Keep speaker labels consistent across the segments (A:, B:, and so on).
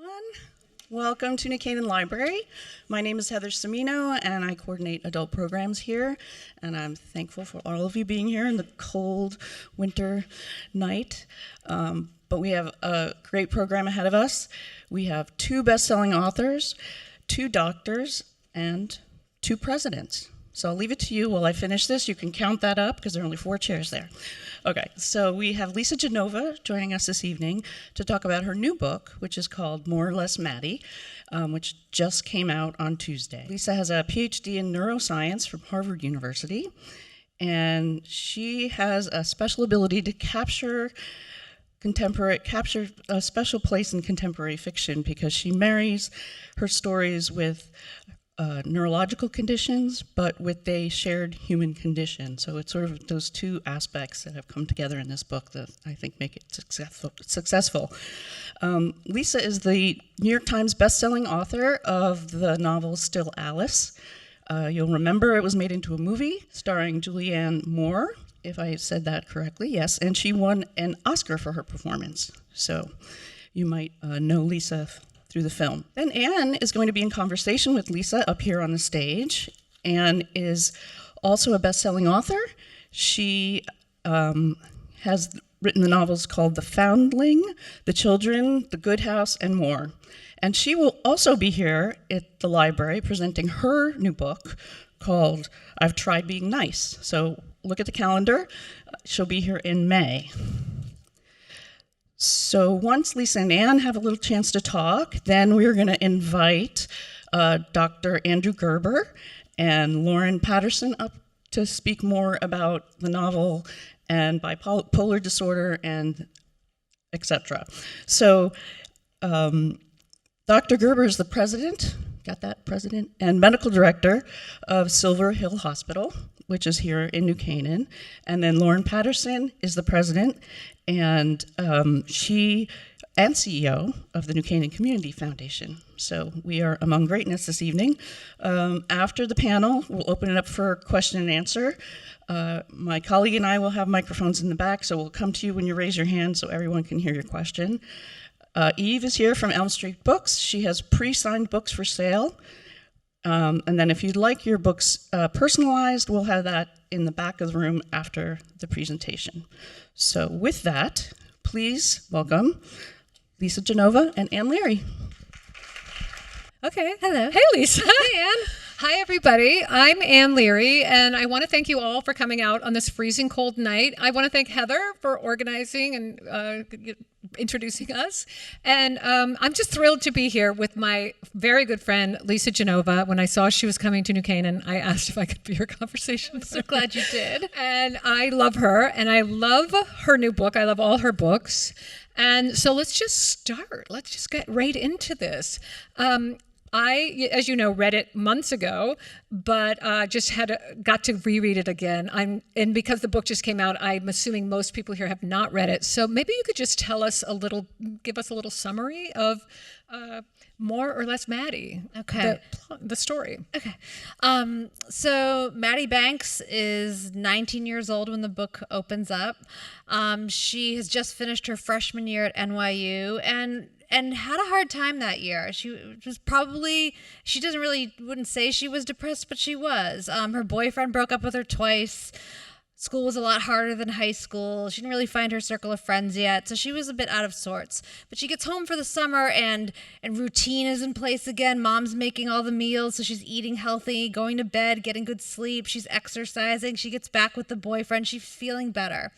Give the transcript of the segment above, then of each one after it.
A: everyone. Welcome to Canaan Library. My name is Heather Cimino, and I coordinate adult programs here. And I'm thankful for all of you being here in the cold winter night. But we have a great program ahead of us. We have 2 best-selling authors, 2 doctors, and 2 presidents. So I'll leave it to you while I finish this. You can count that up because there are only 4 chairs there. Okay, so we have Lisa Genova joining us this evening to talk about her new book, which is called Less Maddy, which just came out on Tuesday. Lisa has a Ph.D. in neuroscience from Harvard University, and she has a special ability to capture a special place in contemporary fiction because she marries her stories with neurological conditions, but with a shared human condition. So it's sort of those 2 aspects that have come together in this book that I think make it successful. Lisa is the New York Times bestselling author of the novel Still Alice. You'll remember it was made into a movie starring Julianne Moore, if I said that correctly, yes, and she won an Oscar for her performance. So you might know Lisa through the film. Then Anne is going to be in conversation with Lisa up here on the stage. Anne is also a best-selling author. She has written the novels called The Foundling, The Children, The Good House, and more. And she will also be here at the library presenting her new book called I've Tried Being Nice. So look at the calendar. She'll be here in May. So once Lisa and Ann have a little chance to talk, then we're going to invite Dr. Andrew Gerber and Lauren Patterson up to speak more about the novel and bipolar disorder and etc. So Dr. Gerber is the president, and medical director of Silver Hill Hospital, which is here in New Canaan. And then Lauren Patterson is the president, and she and CEO of the Canaan Community Foundation. So we are among greatness this evening. After the panel, we'll open it up for question and answer. My colleague and I will have microphones in the back, so we'll come to you when you raise your hand so everyone can hear your question. Eve is here from Elm Street Books. She has pre-signed books for sale. And then if you'd like your books personalized, we'll have that in the back of the room after the presentation. So with that, please welcome Lisa Genova and Ann Leary.
B: Okay.
C: Hello.
B: Hey, Lisa.
C: Hi, Ann.
B: Hi, everybody. I'm Ann Leary, and I want to thank you all for coming out on this freezing cold night. I want to thank Heather for organizing and introducing us. And I'm just thrilled to be here with my very good friend, Lisa Genova. When I saw she was coming to New Canaan, I asked if I could be her conversation.
C: I'm so glad you did.
B: And I love her, and I love her new book. I love all her books. And so let's just start. Let's just get right into this. I, as you know, read it months ago, but just got to reread it again. And because the book just came out, I'm assuming most people here have not read it. So maybe you could just give us a little summary of More or Less Maddy.
C: Okay.
B: The story.
C: Okay. So Maddie Banks is 19 years old when the book opens up. She has just finished her freshman year at NYU and had a hard time that year. She wouldn't say she was depressed, but she was. Her boyfriend broke up with her twice. School was a lot harder than high school. She didn't really find her circle of friends yet, so she was a bit out of sorts. But she gets home for the summer, and routine is in place again. Mom's making all the meals, so she's eating healthy, going to bed, getting good sleep. She's exercising. She gets back with the boyfriend. She's feeling better.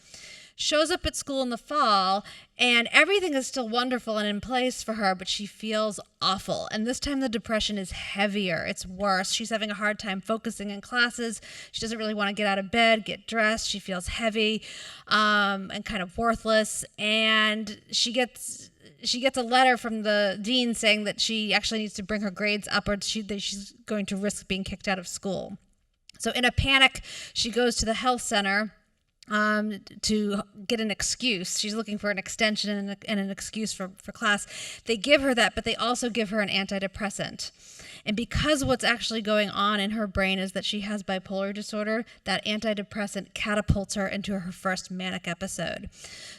C: Shows up at school in the fall, and everything is still wonderful and in place for her, but she feels awful. And this time the depression is heavier. It's worse. She's having a hard time focusing in classes. She doesn't really want to get out of bed, get dressed. She feels heavy and kind of worthless. And she gets a letter from the dean saying that she actually needs to bring her grades up, or that she's going to risk being kicked out of school. So in a panic, she goes to the health center to get an excuse. She's looking for an extension and an excuse for class. They give her that, but they also give her an antidepressant. And because what's actually going on in her brain is that she has bipolar disorder, that antidepressant catapults her into her first manic episode.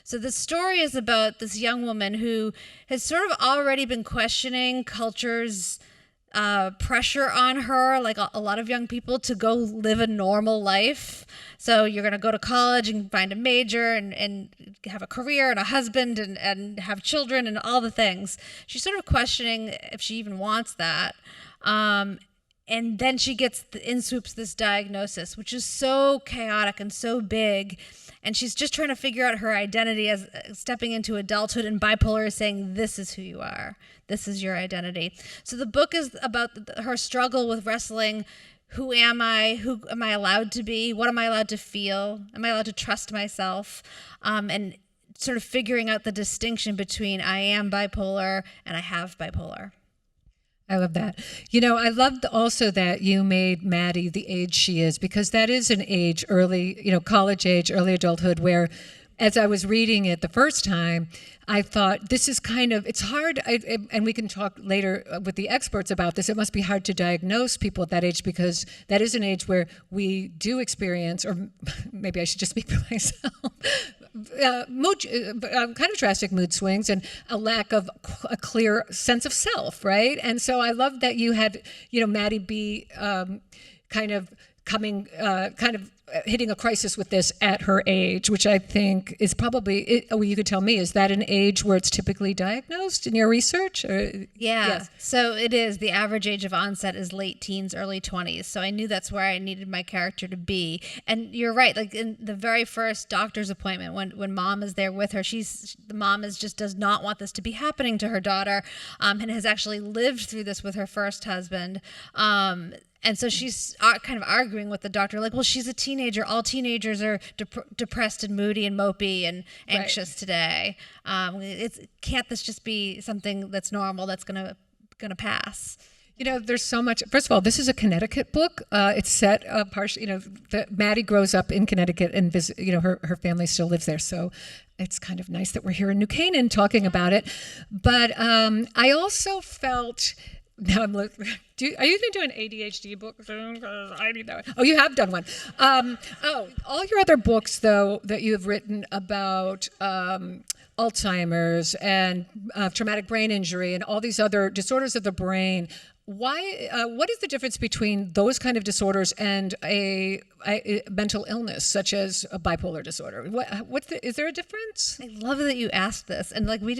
C: So the story is about this young woman who has sort of already been questioning culture's pressure on her, like a lot of young people, to go live a normal life. So you're going to go to college and find a major and have a career and a husband and have children and all the things. She's sort of questioning if she even wants that. And then she gets in swoops this diagnosis, which is so chaotic and so big. And she's just trying to figure out her identity as stepping into adulthood, and bipolar is saying, this is who you are. This is your identity. So the book is about her struggle with wrestling. Who am I? Who am I allowed to be? What am I allowed to feel? Am I allowed to trust myself? And sort of figuring out the distinction between I am bipolar and I have bipolar.
B: I love that. You know, I loved also that you made Maddie the age she is, because that is an age, early, college age, early adulthood, where as I was reading it the first time, I thought this is it's hard, and we can talk later with the experts about this. It must be hard to diagnose people at that age, because that is an age where we do experience, or maybe I should just speak for myself, kind of drastic mood swings and a lack of a clear sense of self, right? And so I love that you had, Maddie be hitting a crisis with this at her age, which I think is probably, you could tell me, is that an age where it's typically diagnosed in your research?
C: Yeah. Yes. So it is. The average age of onset is late teens, early 20s. So I knew that's where I needed my character to be. And you're right. Like in the very first doctor's appointment, when mom is there with her, the mom just does not want this to be happening to her daughter, and has actually lived through this with her first husband. And so she's kind of arguing with the doctor, like, well, she's a teenager. All teenagers are depressed and moody and mopey and anxious today. Can't this just be something that's normal, that's gonna pass?
B: There's so much. First of all, this is a Connecticut book. It's set partially. Maddie grows up in Connecticut, and her family still lives there. So it's kind of nice that we're here in New Canaan talking about it. But I also felt. Now I'm looking. Are you going to do an ADHD book soon? Because I need that one. Oh, you have done one. All your other books, though, that you have written about Alzheimer's and traumatic brain injury and all these other disorders of the brain. Why? What is the difference between those kind of disorders and a mental illness, such as a bipolar disorder? Is there a difference?
C: I love that you asked this, and we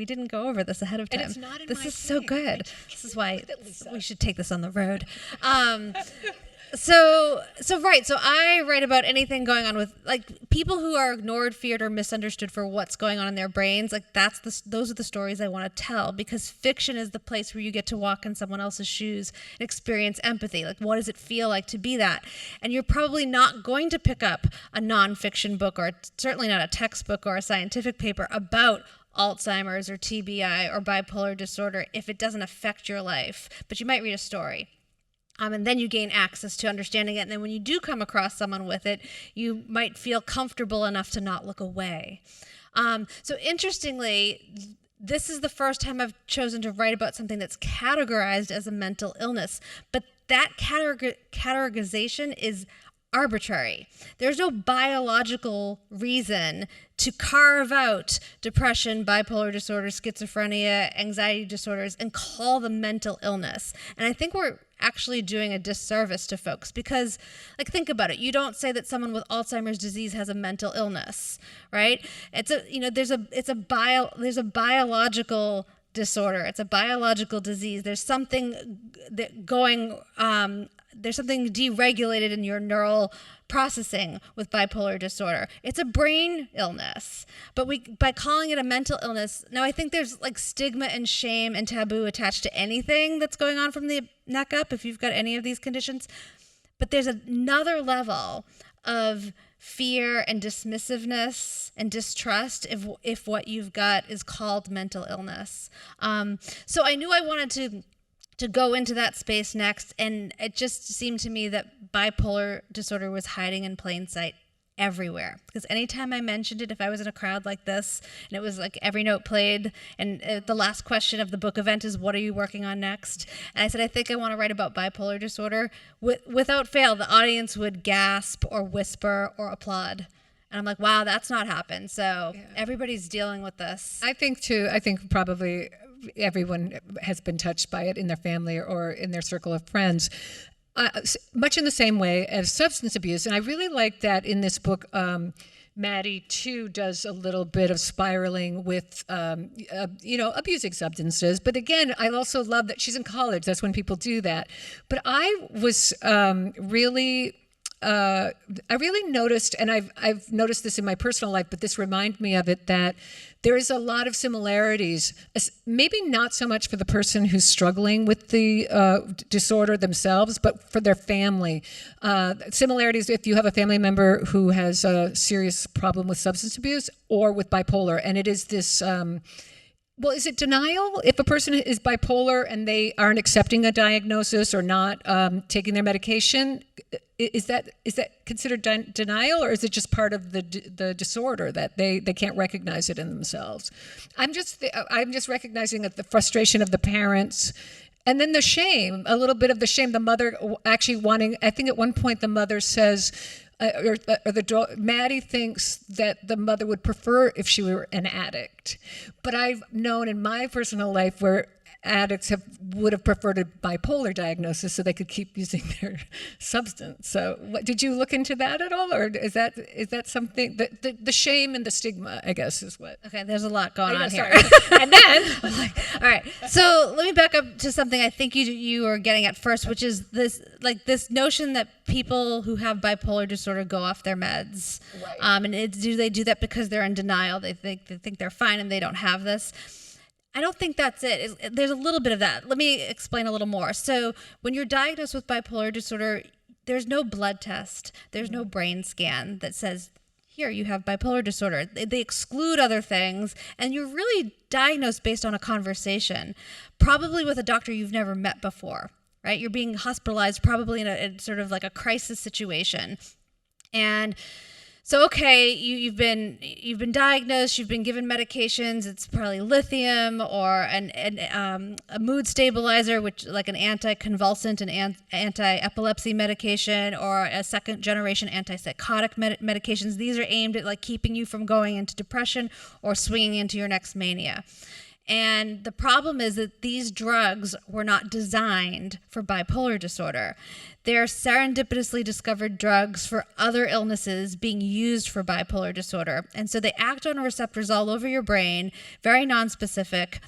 C: didn't go over this ahead of time.
B: And it's not in
C: this
B: my
C: is so
B: thing.
C: good. This is why we should take this on the road. So I write about anything going on with people who are ignored, feared, or misunderstood for what's going on in their brains. Those are the stories I want to tell, because fiction is the place where you get to walk in someone else's shoes and experience empathy. Like, what does it feel like to be that? And you're probably not going to pick up a nonfiction book, or certainly not a textbook or a scientific paper about Alzheimer's or TBI or bipolar disorder if it doesn't affect your life. But you might read a story. And then you gain access to understanding it. And then when you do come across someone with it, you might feel comfortable enough to not look away. So interestingly, this is the first time I've chosen to write about something that's categorized as a mental illness. But that categorization is arbitrary. There's no biological reason to carve out depression, bipolar disorder, schizophrenia, anxiety disorders, and call them mental illness. And I think we're actually doing a disservice to folks, because think about it. You don't say that someone with Alzheimer's disease has a mental illness, right? There's a biological disorder. It's a biological disease. There's something there's something deregulated in your neural processing with bipolar disorder. It's a brain illness, but by calling it a mental illness, now I think there's stigma and shame and taboo attached to anything that's going on from the neck up if you've got any of these conditions. But there's another level of fear and dismissiveness and distrust if what you've got is called mental illness. So I knew I wanted to go into that space next, and it just seemed to me that bipolar disorder was hiding in plain sight everywhere, because anytime I mentioned it, if I was in a crowd like this and it was like every note played and the last question of the book event is, what are you working on next? And I said, I think I want to write about bipolar disorder. Without fail, the audience would gasp or whisper or applaud. And I'm like, wow, that's not happened. So everybody's dealing with this.
B: I think probably everyone has been touched by it in their family or in their circle of friends. Much in the same way as substance abuse. And I really like that in this book, Maddy, too, does a little bit of spiraling with, abusing substances. But again, I also love that she's in college. That's when people do that. But I was I really noticed, and I've noticed this in my personal life, but this reminded me of it, that there is a lot of similarities, maybe not so much for the person who's struggling with the disorder themselves, but for their family. Similarities if you have a family member who has a serious problem with substance abuse or with bipolar, and it is this... Well, is it denial? If a person is bipolar and they aren't accepting a diagnosis or not taking their medication, is that considered denial, or is it just part of the disorder that they can't recognize it in themselves? I'm just recognizing that the frustration of the parents. And then the shame, a little bit of the shame, the mother actually wanting, I think at one point the mother says, Maddy thinks that the mother would prefer if she were an addict. But I've known in my personal life where addicts would have preferred a bipolar diagnosis so they could keep using their substance. So did you look into that at all? Or is that something, the shame and the stigma, I guess, is what?
C: Okay, there's a lot going on here.
B: And then,
C: all right, so let me back up to something I think you were getting at first, which is this notion that people who have bipolar disorder go off their meds.
B: Right.
C: And do they do that because they're in denial? They think they're fine and they don't have this. I don't think that's it. There's a little bit of that. Let me explain a little more. So when you're diagnosed with bipolar disorder, there's no blood test. There's no brain scan that says, here, you have bipolar disorder. They exclude other things, and you're really diagnosed based on a conversation, probably with a doctor you've never met before, right? You're being hospitalized probably in sort of like a crisis situation. And so, okay, you've been diagnosed, you've been given medications. It's probably lithium or a mood stabilizer, which like an anticonvulsant and anti-epilepsy medication, or a second generation antipsychotic medications. These are aimed at like keeping you from going into depression or swinging into your next mania. And the problem is that these drugs were not designed for bipolar disorder. They're serendipitously discovered drugs for other illnesses being used for bipolar disorder. And so they act on receptors all over your brain, very nonspecific,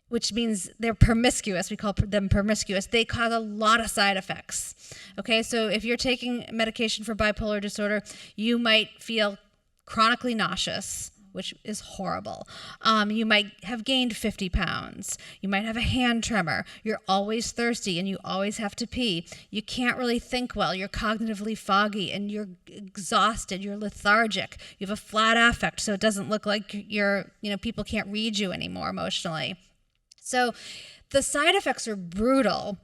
C: which means they're promiscuous. We call them promiscuous. They cause a lot of side effects. Okay, so if you're taking medication for bipolar disorder, you might feel chronically nauseous, which is horrible. You might have gained 50 pounds. You might have a hand tremor. You're always thirsty and you always have to pee. You can't really think well. You're cognitively foggy and you're exhausted. You're lethargic. You have a flat affect, so it doesn't look like people can't read you anymore emotionally. So the side effects are brutal.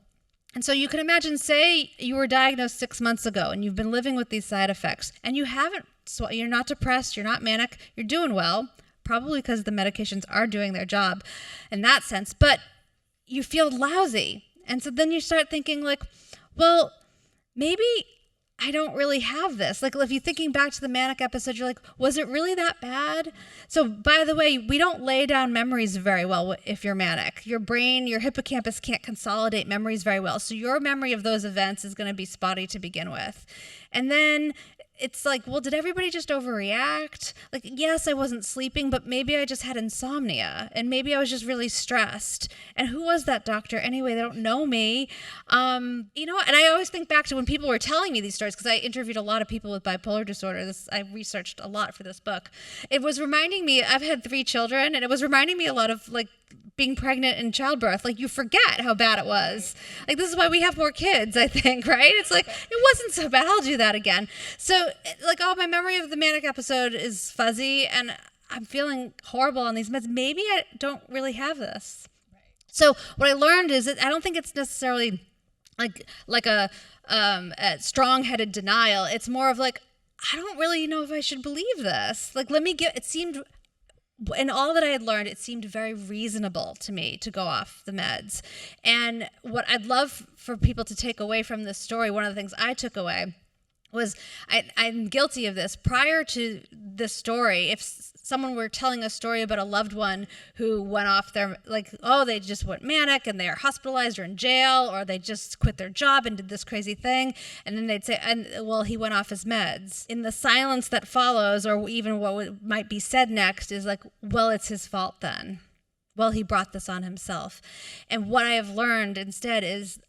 C: And so you can imagine, say you were diagnosed 6 months ago and you've been living with these side effects and you're not depressed, you're not manic, you're doing well, probably because the medications are doing their job in that sense, but you feel lousy. And so then you start thinking like, well, maybe I don't really have this. Like if you're thinking back to the manic episode, you're like, was it really that bad? So by the way, we don't lay down memories very well if you're manic. Your brain, your hippocampus can't consolidate memories very well. So your memory of those events is going to be spotty to begin with. And then it's like, well, did everybody just overreact? Like, yes, I wasn't sleeping, but maybe I just had insomnia and maybe I was just really stressed. And who was that doctor anyway? They don't know me. And I always think back to when people were telling me these stories, because I interviewed a lot of people with bipolar disorder. I researched a lot for this book. It was reminding me, I've had 3 children, and it was reminding me a lot of like being pregnant and childbirth. Like you forget how bad it was. Like this is why we have more kids, I think, right? It's like, it wasn't so bad. I'll do that again. So like my memory of the manic episode is fuzzy and I'm feeling horrible on these meds. Maybe I don't really have this. Right. So what I learned is that I don't think it's necessarily like a strong-headed denial. It's more of like, I don't really know if I should believe this. Like, it seemed, and all that I had learned, it seemed very reasonable to me to go off the meds. And what I'd love for people to take away from this story, one of the things I took away was I'm guilty of this. Prior to this story, if someone were telling a story about a loved one who went off their, like, oh, they just went manic and they're hospitalized or in jail, or they just quit their job and did this crazy thing, and then they'd say, well, he went off his meds. In the silence that follows, or even what might be said next, is like, well, it's his fault then. Well, he brought this on himself. And what I have learned instead is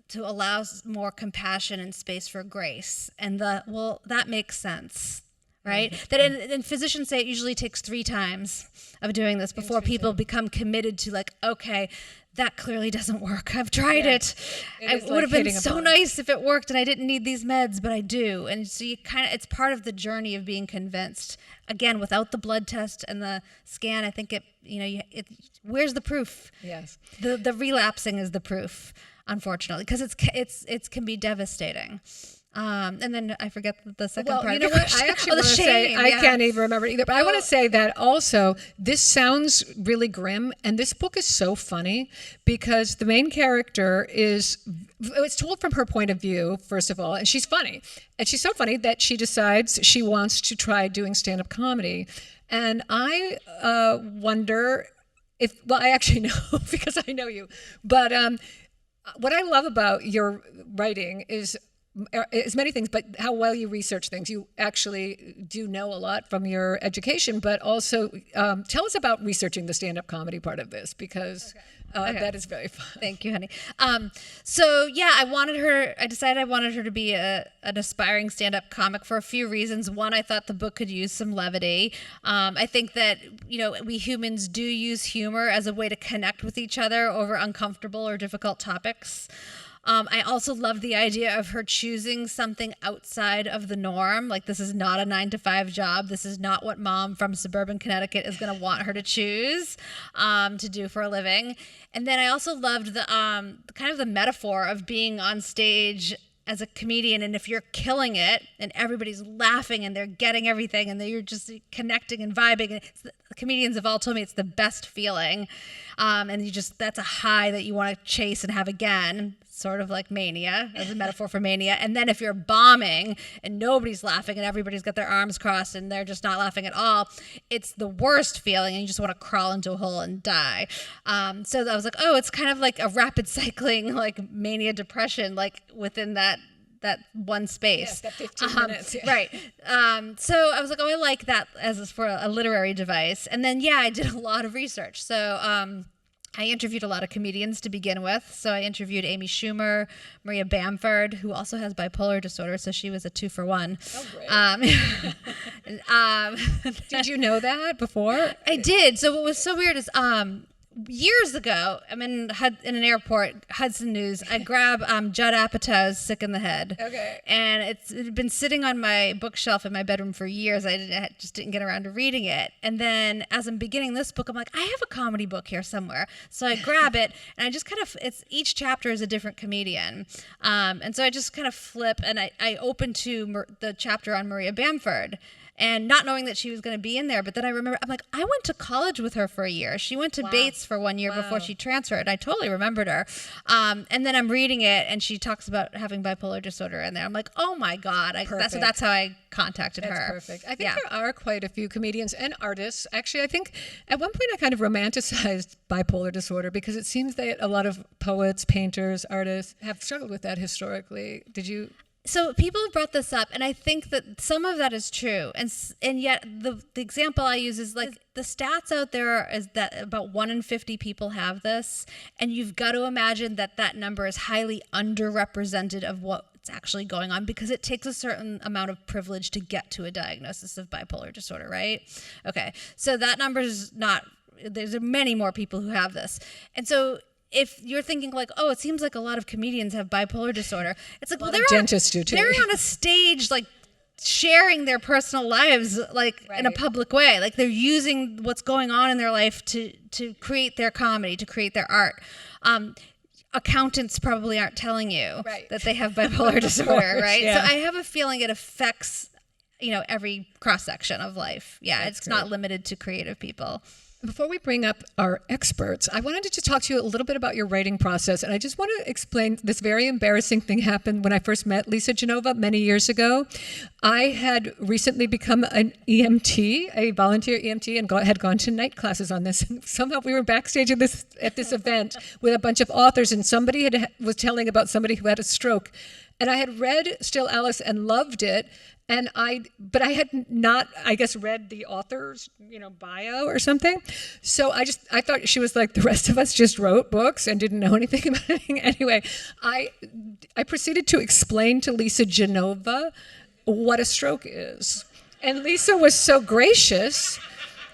C: to allow more compassion and space for grace. And that makes sense, right? Mm-hmm. That and physicians say it usually takes 3 times of doing this before people become committed to, like, okay, that clearly doesn't work. I've tried it. It would have been so nice if it worked and I didn't need these meds, but I do. And so it's part of the journey of being convinced. Again, without the blood test and the scan, I think where's the proof?
B: Yes.
C: The relapsing is the proof, unfortunately, because it can be devastating. And then I forget the second part.
B: You know what? I actually want to say, I can't even remember either, but I want to say that also, this sounds really grim, and this book is so funny because the main character it's told from her point of view, first of all, and she's funny. And she's so funny that she decides she wants to try doing stand-up comedy. And I wonder I actually know because I know you, but what I love about your writing is many things, but how well you research things. You actually do know a lot from your education, but also tell us about researching the stand-up comedy part of this, because that is very fun.
C: Thank you, honey. So yeah, I decided I wanted her to be an aspiring stand-up comic for a few reasons. One, I thought the book could use some levity. I think that, we humans do use humor as a way to connect with each other over uncomfortable or difficult topics. I also love the idea of her choosing something outside of the norm. Like, this is not a 9-to-5 job. This is not what mom from suburban Connecticut is going to want her to choose to do for a living. And then I also loved the kind of the metaphor of being on stage as a comedian, and if you're killing it and everybody's laughing and they're getting everything and you're just connecting and vibing, and the comedians have all told me it's the best feeling, and that's a high that you want to chase and have again, sort of like mania, as a metaphor for mania. And then if you're bombing and nobody's laughing and everybody's got their arms crossed and they're just not laughing at all, it's the worst feeling and you just want to crawl into a hole and die. So I was like, oh, it's kind of like a rapid cycling, like mania depression, like within that one space.
B: Yes, that 15 minutes. Yeah.
C: Right. So I was like, oh, I like that as for a literary device. And then, I did a lot of research. So I interviewed a lot of comedians to begin with. So I interviewed Amy Schumer, Maria Bamford, who also has bipolar disorder, so she was a 2-for-1.
B: Oh, great. Did you know that before?
C: I did. So what was so weird is years ago, I'm in an airport, Hudson News. I grab Judd Apatow's Sick in the Head.
B: Okay.
C: And it had been sitting on my bookshelf in my bedroom for years. I just didn't get around to reading it. And then as I'm beginning this book, I'm like, I have a comedy book here somewhere. So I grab it, and I just kind of, each chapter is a different comedian. And so I just kind of flip, and I open to the chapter on Maria Bamford. And not knowing that she was going to be in there. But then I remember, I'm like, I went to college with her for a year. She went to Bates for 1 year before she transferred. I totally remembered her. And then I'm reading it, and she talks about having bipolar disorder in there. I'm like, oh my God. That's how I contacted her.
B: That's perfect. I think there are quite a few comedians and artists. Actually, I think at one point I kind of romanticized bipolar disorder because it seems that a lot of poets, painters, artists have struggled with that historically. Did you?
C: So people have brought this up, and I think that some of that is true, and yet the example I use is like the stats out there is that about 1 in 50 people have this, and you've got to imagine that number is highly underrepresented of what's actually going on, because it takes a certain amount of privilege to get to a diagnosis of bipolar disorder, right? Okay, so that number is not. There's many more people who have this, and so. If you're thinking like, oh, it seems like a lot of comedians have bipolar disorder, it's like, well,
B: dentists do too.
C: They're on a stage like sharing their personal lives like in a public way. Like they're using what's going on in their life to create their comedy, to create their art. Accountants probably aren't telling you that they have bipolar disorder, right?
B: Yeah.
C: So I have a feeling it affects every cross section of life. Yeah, it's not limited to creative people.
B: Before we bring up our experts, I wanted to just talk to you a little bit about your writing process. And I just want to explain this very embarrassing thing happened when I first met Lisa Genova many years ago. I had recently become an EMT, a volunteer EMT, and had gone to night classes on this. And somehow we were backstage at this event with a bunch of authors, and somebody was telling about somebody who had a stroke. And I had read Still Alice and loved it. But I had not, I guess, read the author's, bio or something. So I thought she was like the rest of us, just wrote books and didn't know anything about anything. Anyway, I proceeded to explain to Lisa Genova what a stroke is. And Lisa was so gracious.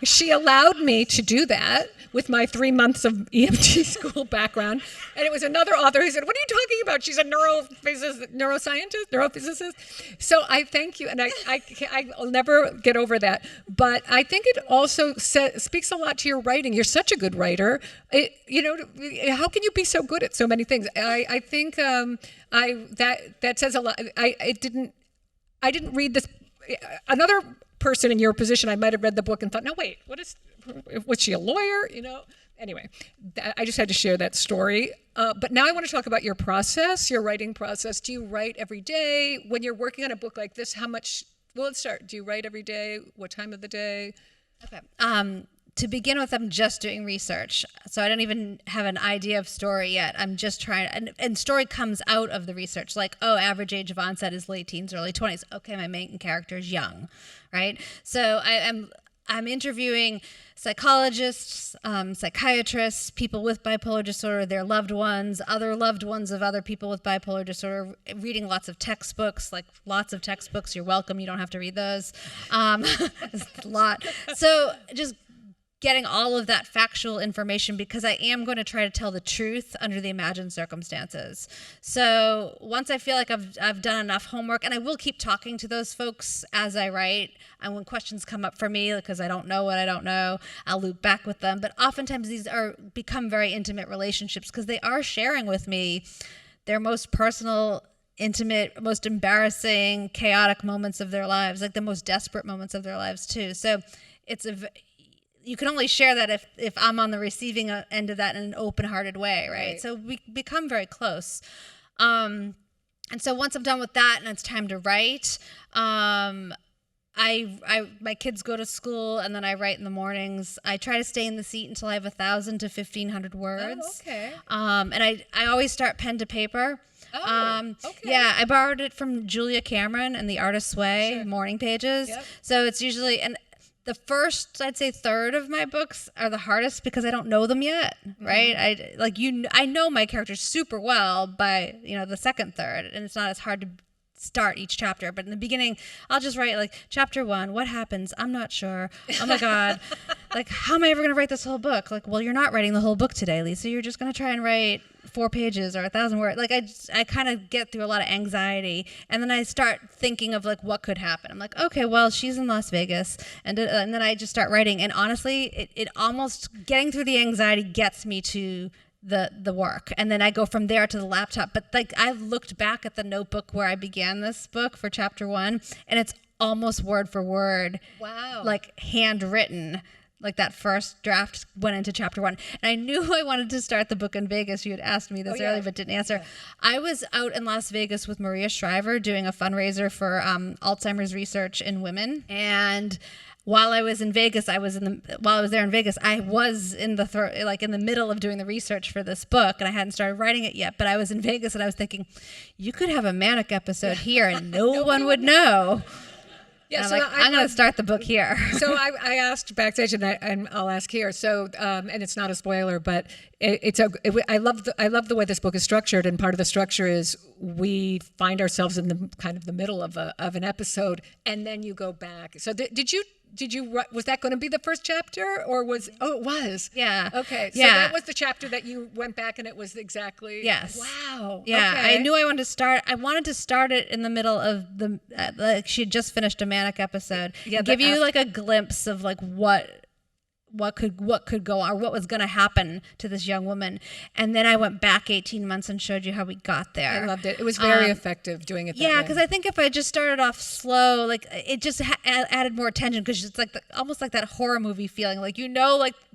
B: She allowed me to do that with my 3 months of EMT school background. And it was another author who said, "What are you talking about? She's a neurophysicist. So I thank you. And I'll never get over that. But I think it also speaks a lot to your writing. You're such a good writer. How can you be so good at so many things? I think that says a lot. I didn't read this. Another person in your position, I might have read the book and thought, no, wait, was she a lawyer? Anyway, I just had to share that story. But now I want to talk about your process, your writing process. Do you write every day? When you're working on a book like this, let's start. Do you write every day? What time of the day?
C: Okay. To begin with, I'm just doing research. So I don't even have an idea of story yet. I'm just trying, and story comes out of the research. Like, average age of onset is late teens, early 20s. Okay, my main character is young, right? So I'm interviewing psychologists, psychiatrists, people with bipolar disorder, their loved ones, other loved ones of other people with bipolar disorder, reading lots of textbooks. You're welcome. You don't have to read those. It's a lot. So just getting all of that factual information, because I am going to try to tell the truth under the imagined circumstances. So once I feel like I've done enough homework, and I will keep talking to those folks as I write, and when questions come up for me, because I don't know what I don't know, I'll loop back with them. But oftentimes these become very intimate relationships, because they are sharing with me their most personal, intimate, most embarrassing, chaotic moments of their lives, like the most desperate moments of their lives too. So you can only share that if I'm on the receiving end of that in an open-hearted way, right? So we become very close. And so once I'm done with that and it's time to write, my kids go to school, and then I write in the mornings. I try to stay in the seat until I have 1,000 to 1,500 words.
B: Oh, okay.
C: And I always start pen to paper.
B: Okay.
C: Yeah, I borrowed it from Julia Cameron and The Artist's Way morning pages. Yep. So it's usually, and the first, I'd say, third of my books are the hardest because I don't know them yet, right? I know my characters super well by, the second third, and it's not as hard to start each chapter. But in the beginning, I'll just write like chapter 1, what happens? I'm not sure. Oh my God. Like, how am I ever going to write this whole book? Like, well, you're not writing the whole book today, Lisa. You're just going to try and write 4 pages or 1,000 words. Like, I kind of get through a lot of anxiety, and then I start thinking of like what could happen. I'm like, okay, well, she's in Las Vegas, and then I just start writing. And honestly, it almost, getting through the anxiety gets me to the work, and then I go from there to the laptop. But like, I've looked back at the notebook where I began this book for chapter 1, and it's almost word for word, like handwritten. Like that first draft went into chapter 1. And I knew I wanted to start the book in Vegas. You had asked me this earlier, but didn't answer. Yeah. I was out in Las Vegas with Maria Shriver doing a fundraiser for Alzheimer's research in women. And while I was in Vegas, I was in the middle of doing the research for this book, and I hadn't started writing it yet. But I was in Vegas, and I was thinking, you could have a manic episode here, and no one would know. Yeah, so I'm going to start the book here.
B: So I asked backstage, and I'll ask here. So, and it's not a spoiler, but I love the way this book is structured, and part of the structure is we find ourselves in the kind of the middle of an episode, and then you go back. So did you was that going to be the first chapter, or it was?
C: Yeah.
B: Okay. So that was the chapter that you went back, and it was exactly.
C: Yes.
B: Wow.
C: Yeah.
B: Okay.
C: I knew I wanted to start it in the middle of like she had just finished a manic episode. Yeah. Give you like a glimpse of like what what could go on, or what was going to happen to this young woman. And then I went back 18 months and showed you how we got there.
B: I loved it. It was very effective doing it that way.
C: Yeah, because I think if I just started off slow, like it just added more tension, because it's like almost like that horror movie feeling, like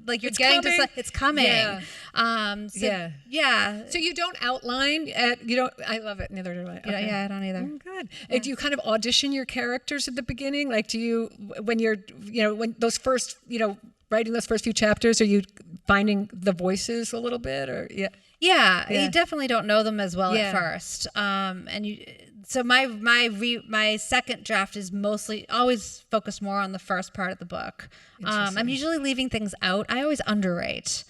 C: like you're
B: It's
C: getting
B: coming.
C: to it's coming.
B: Yeah.
C: Yeah.
B: So you don't outline. You don't. I love it. Neither do I. Okay.
C: Yeah, I don't either.
B: Good. Do you kind of audition your characters at the beginning? Like, do you, when you're, when those first, writing those first few chapters, are you finding the voices a little bit, or
C: Yeah, you definitely don't know them as well at first. So my second draft is mostly always focused more on the first part of the book. I'm usually leaving things out. I always underrate.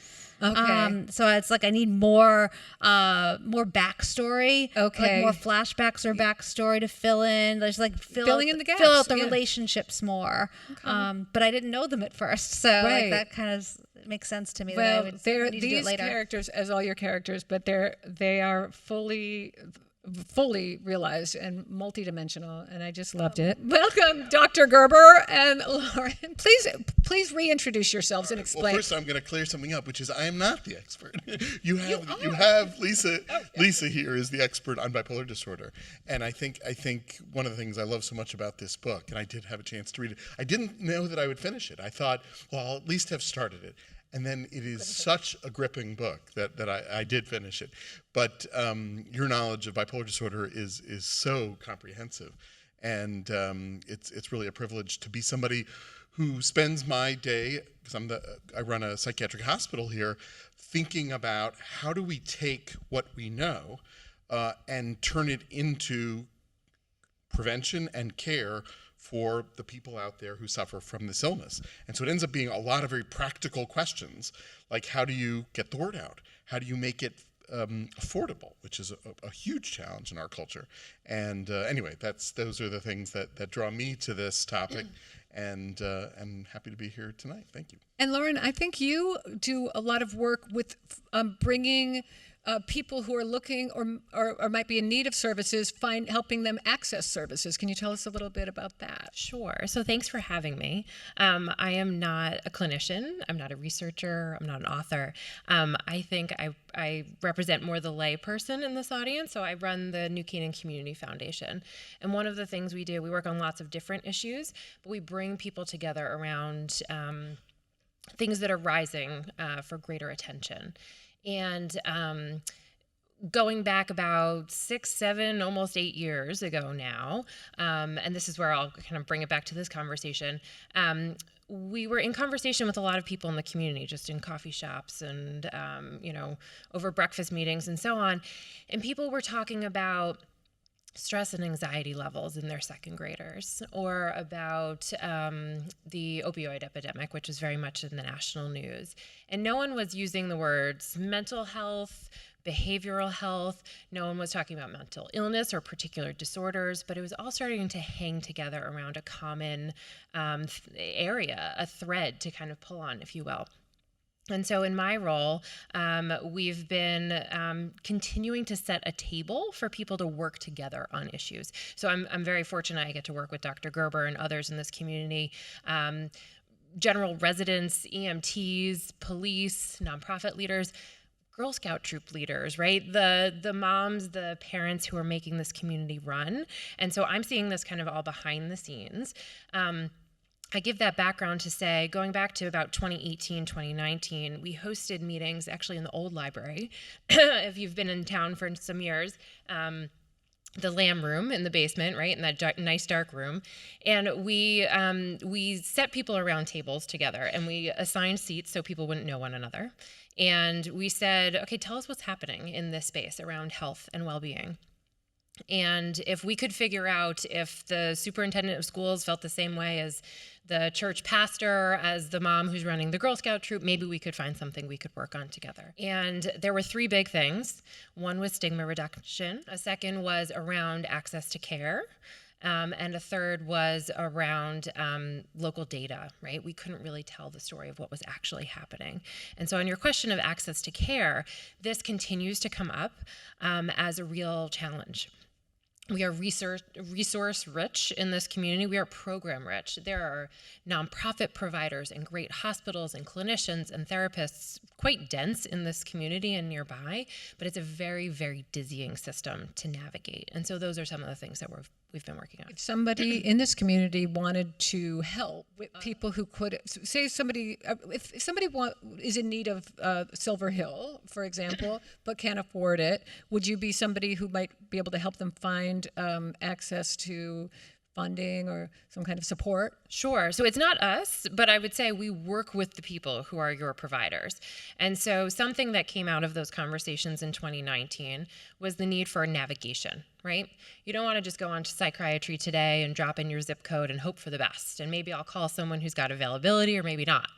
B: Okay.
C: So it's like I need more backstory.
B: Okay.
C: Like more flashbacks or backstory to fill in. There's like
B: Filling in the gaps.
C: Fill out the
B: Yeah.
C: relationships more. Okay. But I didn't know them at first, so
B: Right.
C: like that kind of makes sense to me.
B: Well,
C: that I
B: they're
C: would need to do it
B: these
C: later.
B: characters, as all your characters, but they are fully realized and multidimensional, and I just loved it. Welcome, Dr. Gerber and Lauren. Please reintroduce yourselves and explain.
D: Well, first I'm going to clear something up, which is I am not the expert. You have Lisa. Lisa here is the expert on bipolar disorder, and I think one of the things I love so much about this book, and I did have a chance to read it. I didn't know that I would finish it. I thought, well, I'll at least have started it. And then it is such a gripping book that I did finish it. But your knowledge of bipolar disorder is so comprehensive. And it's really a privilege to be somebody who spends my day, because I run a psychiatric hospital here, thinking about how do we take what we know and turn it into prevention and care for the people out there who suffer from this illness. And so it ends up being a lot of very practical questions, like how do you get the word out? How do you make it affordable, which is a huge challenge in our culture. And anyway, those are the things that draw me to this topic. And I'm happy to be here tonight. Thank you.
B: And Lauren, I think you do a lot of work with bringing people who are looking or might be in need of services, helping them access services. Can you tell us a little bit about that?
E: Sure. So thanks for having me. I am not a clinician. I'm not a researcher. I'm not an author. I think I represent more the lay person in this audience. So I run the New Canaan Community Foundation. And one of the things we work on lots of different issues, but we bring people together around things that are rising for greater attention. And going back about 6, 7, almost 8 years ago now, and this is where I'll kind of bring it back to this conversation, we were in conversation with a lot of people in the community, just in coffee shops and, over breakfast meetings and so on. And people were talking about stress and anxiety levels in their second graders, or about the opioid epidemic, which is very much in the national news. And no one was using the words mental health, behavioral health. No one was talking about mental illness or particular disorders, but it was all starting to hang together around a common area, a thread to kind of pull on, if you will. And so in my role, we've been continuing to set a table for people to work together on issues. So I'm very fortunate I get to work with Dr. Gerber and others in this community, general residents, EMTs, police, nonprofit leaders, Girl Scout troop leaders, right? The moms, the parents who are making this community run. And so I'm seeing this kind of all behind the scenes. I give that background to say, going back to about 2018, 2019, we hosted meetings actually in the old library. If you've been in town for some years, the Lamb Room in the basement, right, in that nice dark room. And we set people around tables together, and we assigned seats so people wouldn't know one another. And we said, okay, tell us what's happening in this space around health and well-being. And if we could figure out if the superintendent of schools felt the same way as the church pastor, as the mom who's running the Girl Scout troop, maybe we could find something we could work on together. And there were 3 big things. One was stigma reduction. A second was around access to care. And a third was around local data, right? We couldn't really tell the story of what was actually happening. And so on your question of access to care, this continues to come up as a real challenge. We are resource rich in this community. We are program rich. There are nonprofit providers and great hospitals and clinicians and therapists quite dense in this community and nearby, but it's a very, very dizzying system to navigate. And so those are some of the things that we've been working on.
B: If somebody in this community wanted to help with people who could, say somebody, if somebody is in need of Silver Hill, for example, but can't afford it, would you be somebody who might be able to help them find access to funding or some kind of support?
E: Sure. So it's not us, but I would say we work with the people who are your providers. And so something that came out of those conversations in 2019 was the need for navigation, right? You don't want to just go on to Psychiatry Today and drop in your zip code and hope for the best. And maybe I'll call someone who's got availability or maybe not.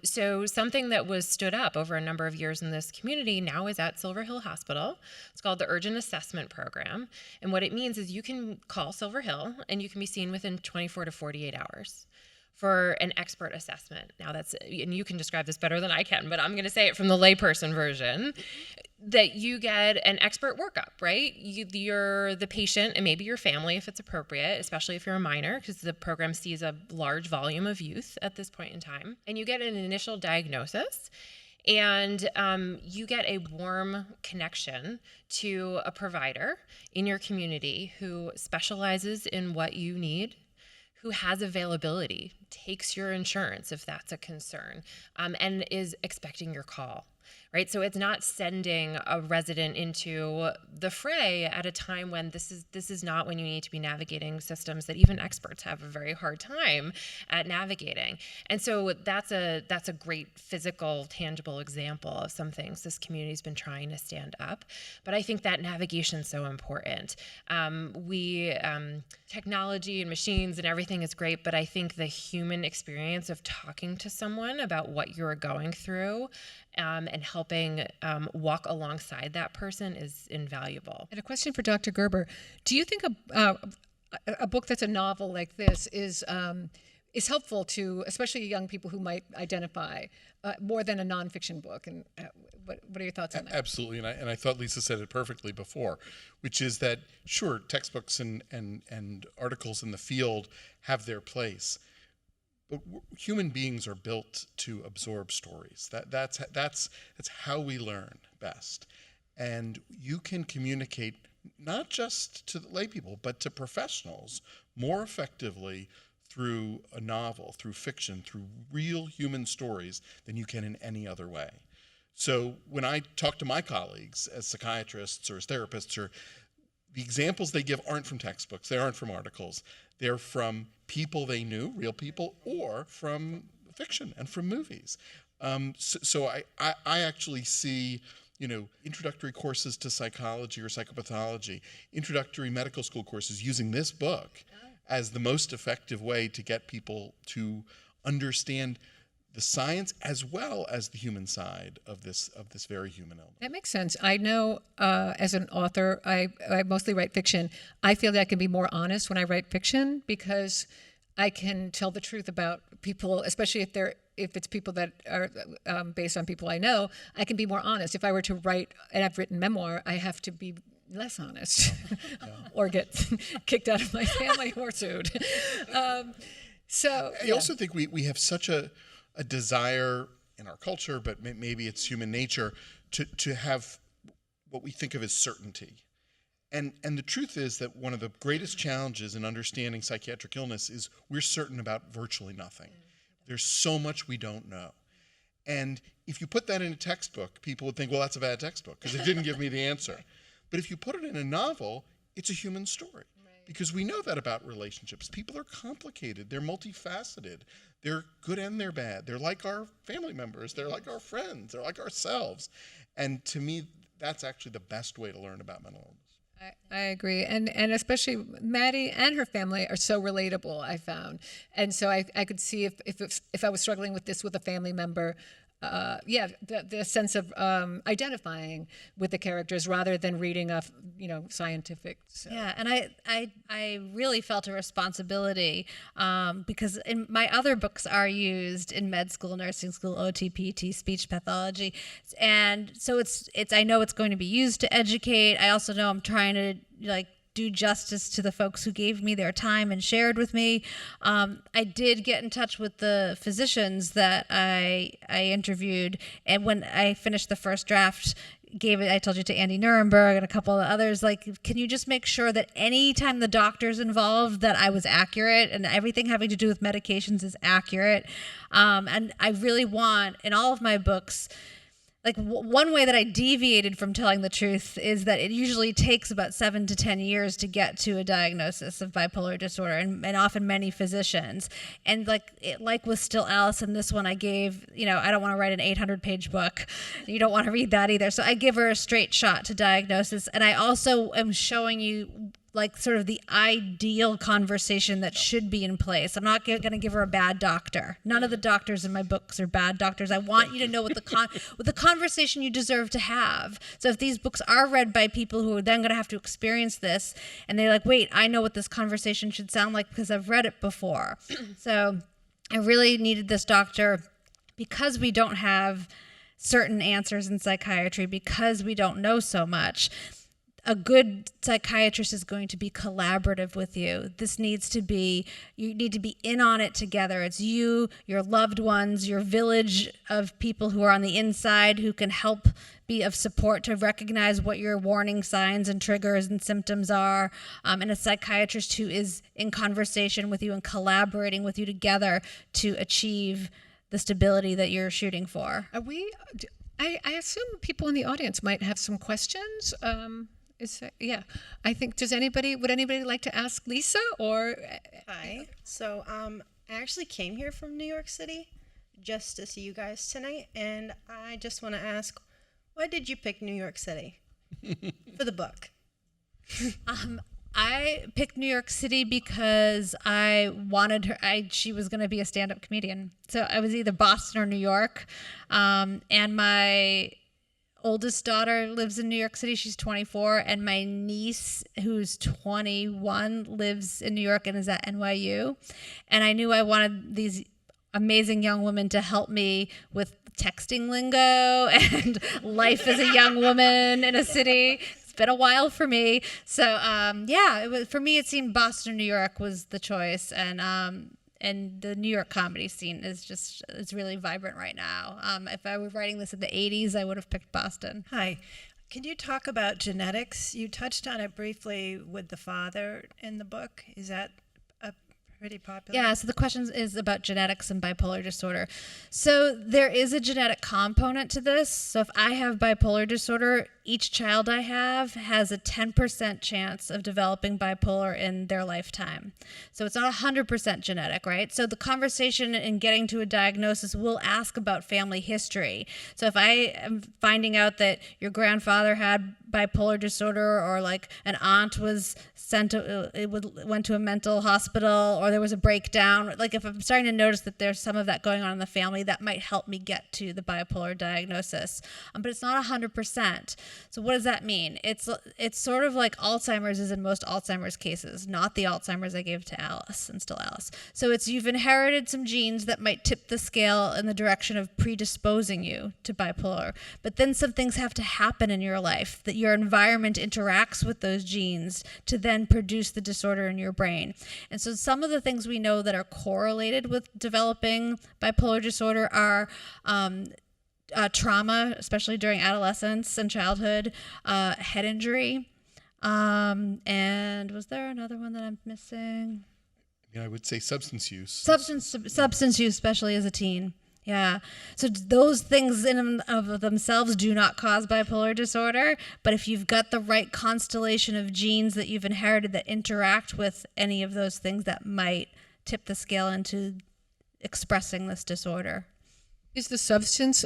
E: So something that was stood up over a number of years in this community now is at Silver Hill Hospital. It's called the Urgent Assessment Program. And what it means is you can call Silver Hill and you can be seen within 24 to 48 hours for an expert assessment. Now and you can describe this better than I can, but I'm going to say it from the layperson version, that you get an expert workup, right? You're the patient and maybe your family if it's appropriate, especially if you're a minor, because the program sees a large volume of youth at this point in time. And you get an initial diagnosis and you get a warm connection to a provider in your community who specializes in what you need, who has availability, takes your insurance if that's a concern, and is expecting your call, right? So it's not sending a resident into the fray at a time when this is not when you need to be navigating systems that even experts have a very hard time at navigating. And so that's a great physical, tangible example of some things this community's been trying to stand up. But I think that navigation's so important. Technology and machines and everything is great, but I think the human experience of talking to someone about what you're going through and helping walk alongside that person is invaluable.
B: And a question for Dr. Gerber. Do you think a book that's a novel like this is helpful to, especially young people who might identify more than a nonfiction book? And what are your thoughts on that?
D: Absolutely, and I thought Lisa said it perfectly before, which is that, sure, textbooks and articles in the field have their place, but human beings are built to absorb stories. That's how we learn best. And you can communicate not just to the lay people, but to professionals more effectively through a novel, through fiction, through real human stories than you can in any other way. So when I talk to my colleagues as psychiatrists or as therapists, the examples they give aren't from textbooks, they aren't from articles. They're from people they knew, real people, or from fiction and from movies. So I actually see, introductory courses to psychology or psychopathology, introductory medical school courses using this book as the most effective way to get people to understand the science as well as the human side of this very human element.
B: That makes sense. I know as an author, I mostly write fiction. I feel that I can be more honest when I write fiction because I can tell the truth about people, especially if it's people that are based on people I know. I can be more honest. If I were to write, and I've written memoir, I have to be less honest or get kicked out of my family or sued. I
D: also think we have such a desire in our culture, but maybe it's human nature, to have what we think of as certainty. And the truth is that one of the greatest challenges in understanding psychiatric illness is we're certain about virtually nothing. There's so much we don't know. And if you put that in a textbook, people would think, well, that's a bad textbook because it didn't give me the answer. But if you put it in a novel, it's a human story. Because we know that about relationships. People are complicated. They're multifaceted. They're good and they're bad. They're like our family members. They're like our friends. They're like ourselves. And to me, that's actually the best way to learn about mental illness.
B: I agree. And especially Maddie and her family are so relatable, I found. And so I could see if I was struggling with this with a family member, the sense of identifying with the characters rather than reading a scientific. So.
C: Yeah, and I really felt a responsibility because my other books are used in med school, nursing school, OT, PT, speech pathology, and so it's I know it's going to be used to educate. I also know I'm trying to do justice to the folks who gave me their time and shared with me. I did get in touch with the physicians that I interviewed, and when I finished the first draft, I told you, to Andy Nuremberg and a couple of others, like, can you just make sure that anytime the doctor's involved that I was accurate, and everything having to do with medications is accurate. And I really want, in all of my books, like one way that I deviated from telling the truth is that it usually takes about 7 to 10 years to get to a diagnosis of bipolar disorder, and often many physicians. And like with Still Alice, in this one I gave, I don't want to write an 800-page book. You don't want to read that either. So I give her a straight shot to diagnosis. And I also am showing you like sort of the ideal conversation that should be in place. I'm not going to give her a bad doctor. None of the doctors in my books are bad doctors. I want you to know what the conversation you deserve to have. So if these books are read by people who are then going to have to experience this, and they're like, wait, I know what this conversation should sound like because I've read it before. So I really needed this doctor because we don't have certain answers in psychiatry, because we don't know so much. A good psychiatrist is going to be collaborative with you. You need to be in on it together. It's you, your loved ones, your village of people who are on the inside who can help be of support to recognize what your warning signs and triggers and symptoms are. And a psychiatrist who is in conversation with you and collaborating with you together to achieve the stability that you're shooting for.
B: I assume people in the audience might have some questions. I think, would anybody like to ask Lisa or?
F: Hi. So I actually came here from New York City just to see you guys tonight, and I just want to ask, why did you pick New York City for the book?
C: I picked New York City because I wanted her. She was going to be a stand-up comedian, so I was either Boston or New York, and my oldest daughter lives in New York City. She's 24, and my niece, who's 21, lives in New York and is at NYU. And I knew I wanted these amazing young women to help me with texting lingo and life as a young woman in a city. It's been a while for me. So, for me, it seemed Boston or New York was the choice. And the New York comedy scene is really vibrant right now. If I were writing this in the 80s, I would have picked Boston.
G: Hi. Can you talk about genetics? You touched on it briefly with the father in the book. Is that pretty popular?
C: Yeah, so the question is about genetics and bipolar disorder. So there is a genetic component to this. So if I have bipolar disorder, each child I have has a 10% chance of developing bipolar in their lifetime. So it's not 100% genetic, right? So the conversation in getting to a diagnosis will ask about family history. So if I am finding out that your grandfather had bipolar disorder, or like an aunt was went to a mental hospital, or there was a breakdown, like if I'm starting to notice that there's some of that going on in the family, that might help me get to the bipolar diagnosis. But it's not 100%. So what does that mean? It's sort of like Alzheimer's is in most Alzheimer's cases, not the Alzheimer's I gave to Alice and Still Alice. So you've inherited some genes that might tip the scale in the direction of predisposing you to bipolar. But then some things have to happen in your life, that your environment interacts with those genes to then produce the disorder in your brain. And so some of the things we know that are correlated with developing bipolar disorder are trauma, especially during adolescence and childhood, head injury, and was there another one that I'm missing?
D: I would say substance use.
C: Substance use, especially as a teen. Yeah. So those things in and of themselves do not cause bipolar disorder, but if you've got the right constellation of genes that you've inherited that interact with any of those things, that might tip the scale into expressing this disorder.
B: Is the substance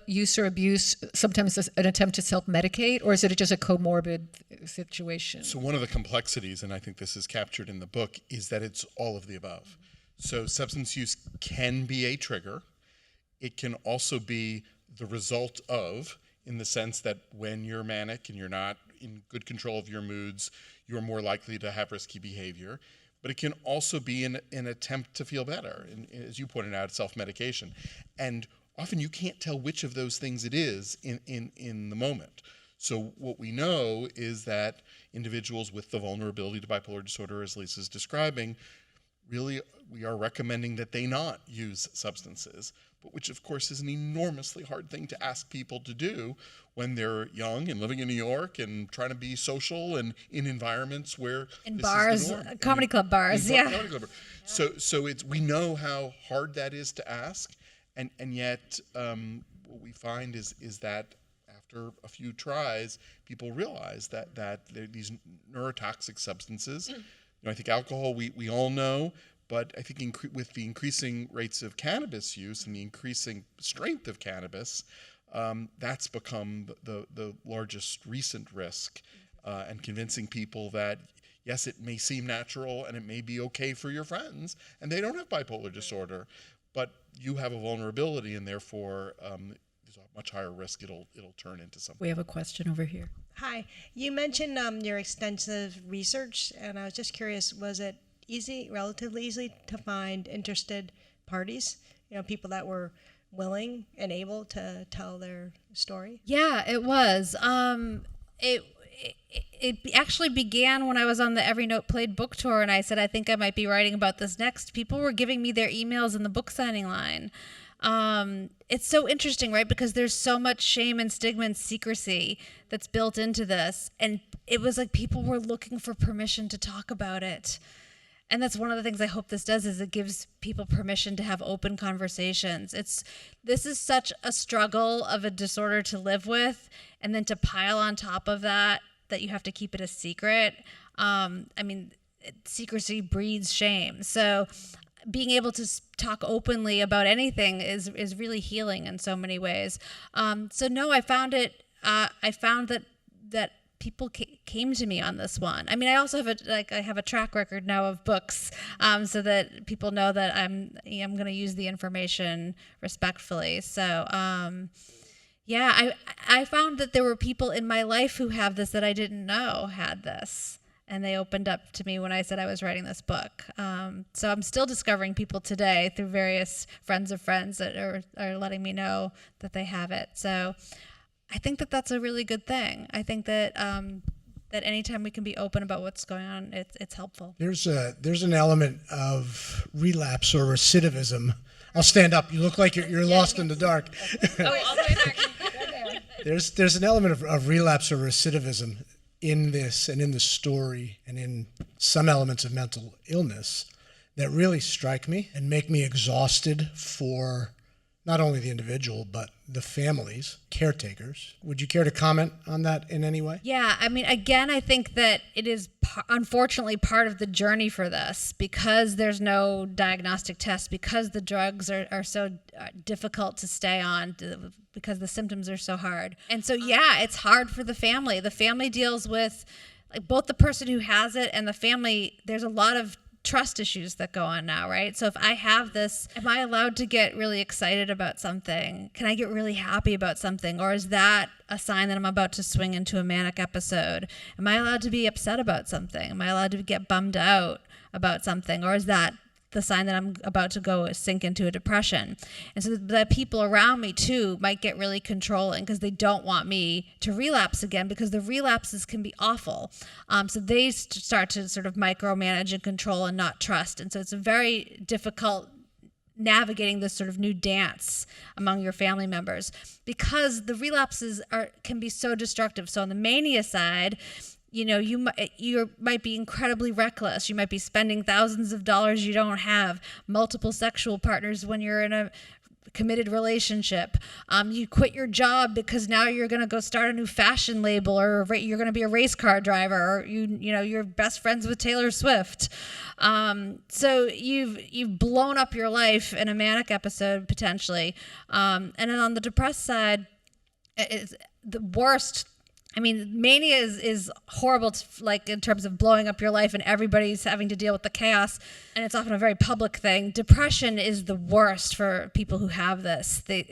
B: use or abuse sometimes an attempt to self-medicate, or is it just a comorbid situation?
D: So one of the complexities, and I think this is captured in the book, is that it's all of the above. So substance use can be a trigger. It can also be the result of, in the sense that when you're manic and you're not in good control of your moods, you're more likely to have risky behavior. But it can also be an attempt to feel better, and as you pointed out, self-medication. And often you can't tell which of those things it is in the moment. So what we know is that individuals with the vulnerability to bipolar disorder, as Lisa's describing, really we are recommending that they not use substances, but which of course is an enormously hard thing to ask people to do when they're young and living in New York and trying to be social and in environments where
C: In
D: this
C: bars,
D: is the norm.
C: comedy club bars, yeah.
D: Comedy club. So it's, we know how hard that is to ask, and yet what we find is that after a few tries, people realize that these neurotoxic substances. I think alcohol we all know, but I think with the increasing rates of cannabis use and the increasing strength of cannabis, that's become the largest recent risk, and convincing people that yes, it may seem natural and it may be okay for your friends, and they don't have bipolar disorder, but you have a vulnerability, and therefore there's a much higher risk it'll turn into something.
B: We have a question over here.
F: Hi. You mentioned your extensive research, and I was just curious, was it relatively easy to find interested parties, people that were willing and able to tell their story?
C: Yeah, it was. It actually began when I was on the Every Note Played book tour, and I said, I think I might be writing about this next. People were giving me their emails in the book signing line. It's so interesting, right? Because there's so much shame and stigma and secrecy that's built into this. And it was like people were looking for permission to talk about it. And that's one of the things I hope this does, is it gives people permission to have open conversations. This is such a struggle of a disorder to live with, and then to pile on top of that you have to keep it a secret. Secrecy breeds shame. So being able to talk openly about anything is really healing in so many ways. I found it. I found that people came to me on this one. I also have a track record now of books, so that people know that I'm going to use the information respectfully. So I found that there were people in my life who have this that I didn't know had this. And they opened up to me when I said I was writing this book. So I'm still discovering people today through various friends of friends that are letting me know that they have it. So I think that that's a really good thing. I think that that anytime we can be open about what's going on, it's helpful.
H: There's an element of relapse or recidivism. I'll stand up. You look like you're lost in the dark.
E: All the way back.
H: There's an element of relapse or recidivism in this and in the story and in some elements of mental illness that really strike me and make me exhausted for not only the individual, but the families, caretakers. Would you care to comment on that in any way?
C: Yeah, again, I think that it is unfortunately part of the journey for this, because there's no diagnostic test, because the drugs are so difficult to stay on, because the symptoms are so hard. And so, it's hard for the family. The family deals with both the person who has it and the family. There's a lot of trust issues that go on now, right? So if I have this, am I allowed to get really excited about something? Can I get really happy about something? Or is that a sign that I'm about to swing into a manic episode? Am I allowed to be upset about something? Am I allowed to get bummed out about something? Or is that the sign that I'm about to go sink into a depression? And so the people around me too might get really controlling, because they don't want me to relapse again, because the relapses can be awful. So they start to sort of micromanage and control and not trust. And so it's a very difficult navigating this sort of new dance among your family members, because the relapses can be so destructive. So on the mania side, you might be incredibly reckless. You might be spending thousands of dollars you don't have, multiple sexual partners when you're in a committed relationship. You quit your job because now you're going to go start a new fashion label, or you're going to be a race car driver, or you're best friends with Taylor Swift. So you've blown up your life in a manic episode potentially. And then on the depressed side, it's the worst. Mania is horrible, in terms of blowing up your life and everybody's having to deal with the chaos, and it's often a very public thing. Depression is the worst for people who have this. It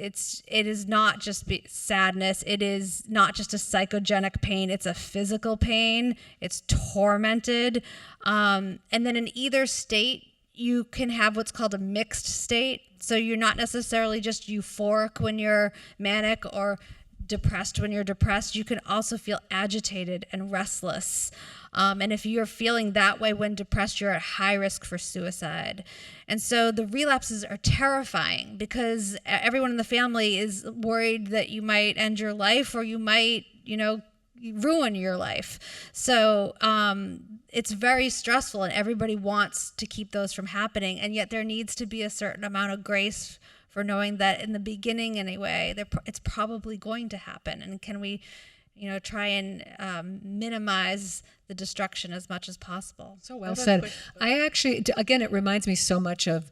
C: is not just sadness. It is not just a psychogenic pain. It's a physical pain. It's tormented. And then in either state, you can have what's called a mixed state. So you're not necessarily just euphoric when you're manic, or depressed when you're depressed, you can also feel agitated and restless. And if you're feeling that way when depressed, you're at high risk for suicide. And so the relapses are terrifying because everyone in the family is worried that you might end your life or you might, ruin your life. So it's very stressful and everybody wants to keep those from happening. And yet there needs to be a certain amount of grace for knowing that in the beginning anyway, it's probably going to happen. And can we, try and minimize the destruction as much as possible?
B: So well said. I actually, again, it reminds me so much of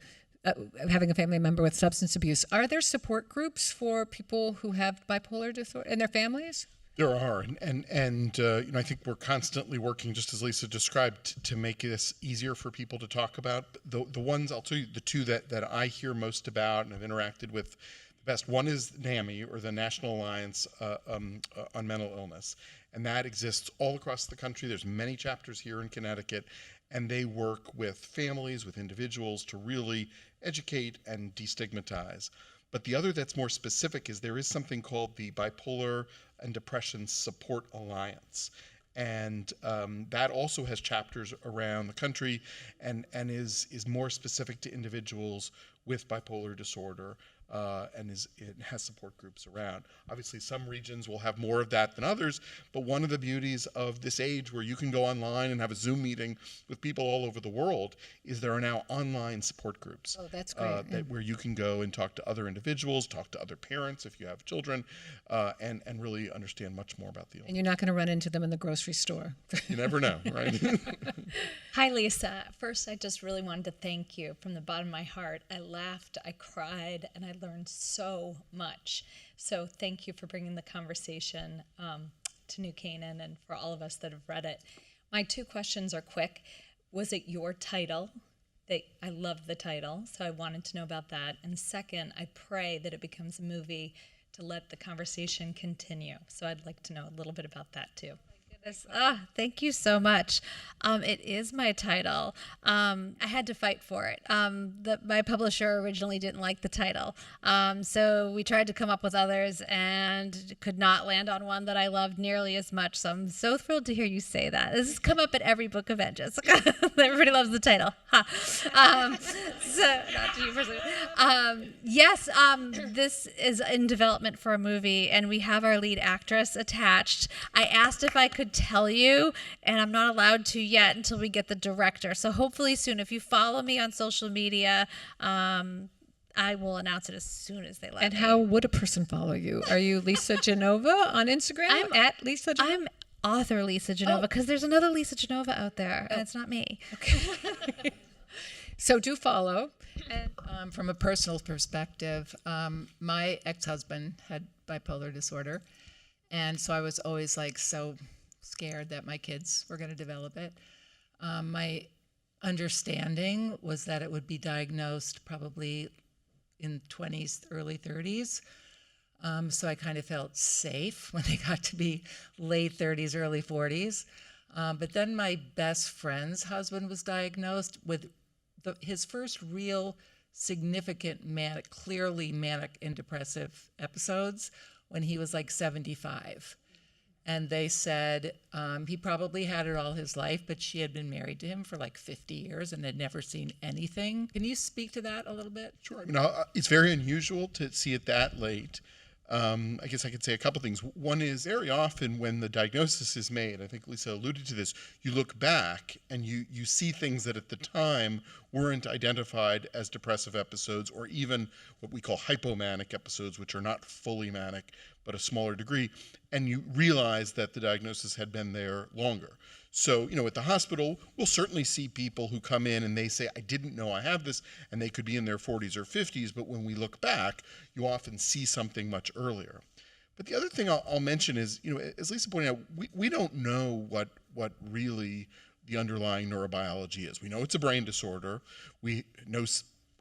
B: having a family member with substance abuse. Are there support groups for people who have bipolar disorder and their families?
D: There are, and I think we're constantly working, just as Lisa described, to make this easier for people to talk about. The ones, I'll tell you, the two that I hear most about and have interacted with the best. One is NAMI, or the National Alliance on Mental Illness, and that exists all across the country. There's many chapters here in Connecticut, and they work with families, with individuals to really educate and destigmatize. But the other that's more specific is there is something called the Bipolar and Depression Support Alliance. And that also has chapters around the country and is more specific to individuals with bipolar disorder and it has support groups around. Obviously, some regions will have more of that than others, but one of the beauties of this age where you can go online and have a Zoom meeting with people all over the world is there are now online support groups.
B: Oh, that's great.
D: Where you can go and talk to other individuals, talk to other parents if you have children, and really understand much more about the illness.
B: And you're not going to run into them in the grocery store.
D: You never know, right?
I: Hi, Lisa. First, I just really wanted to thank you from the bottom of my heart. I laughed, I cried, and I learned so much. So thank you for bringing the conversation to New Canaan and for all of us that have read it. My two questions are quick. Was it your title? I loved the title, so I wanted to know about that. And second, I pray that it becomes a movie to let the conversation continue. So I'd like to know a little bit about that too.
C: Thank you so much. It is my title. I had to fight for it. My publisher originally didn't like the title. So we tried to come up with others and could not land on one that I loved nearly as much. So I'm so thrilled to hear you say that. This has come up at every book event. Just everybody loves the title. So not to you personally. Yes, this is in development for a movie, and we have our lead actress attached. I asked if I could tell you, and I'm not allowed to yet until we get the director. So hopefully soon, if you follow me on social media, I will announce it as soon as they let me.
B: And how would a person follow you? Are you Lisa Genova on Instagram?
C: I'm
B: at Lisa Genova?
C: I'm author Lisa Genova, because there's another Lisa Genova out there, and it's not me.
B: Okay. So do follow.
J: And from a personal perspective, my ex-husband had bipolar disorder, and so I was always so scared that my kids were going to develop it. My understanding was that it would be diagnosed probably in 20s, early 30s. So I kind of felt safe when they got to be late 30s, early 40s. But then my best friend's husband was diagnosed with his first real significant clearly manic and depressive episodes when he was 75. And they said he probably had it all his life, but she had been married to him for 50 years and had never seen anything. Can you speak to that a little bit?
D: Sure. I mean, it's very unusual to see it that late. I guess I could say a couple things. One is very often when the diagnosis is made, I think Lisa alluded to this, you look back and you see things that at the time weren't identified as depressive episodes or even what we call hypomanic episodes, which are not fully manic, but a smaller degree, and you realize that the diagnosis had been there longer. So, at the hospital, we'll certainly see people who come in and they say, I didn't know I have this, and they could be in their 40s or 50s, but when we look back, you often see something much earlier. But the other thing I'll mention is, as Lisa pointed out, we don't know what really the underlying neurobiology is. We know it's a brain disorder. We know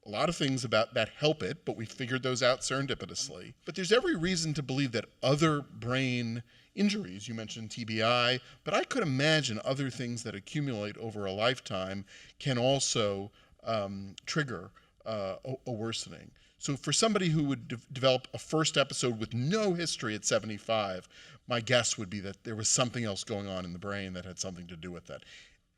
D: a lot of things about that help it, but we figured those out serendipitously. But there's every reason to believe that other brain injuries, you mentioned TBI, but I could imagine other things that accumulate over a lifetime can also trigger a worsening. So for somebody who would develop a first episode with no history at 75, my guess would be that there was something else going on in the brain that had something to do with that.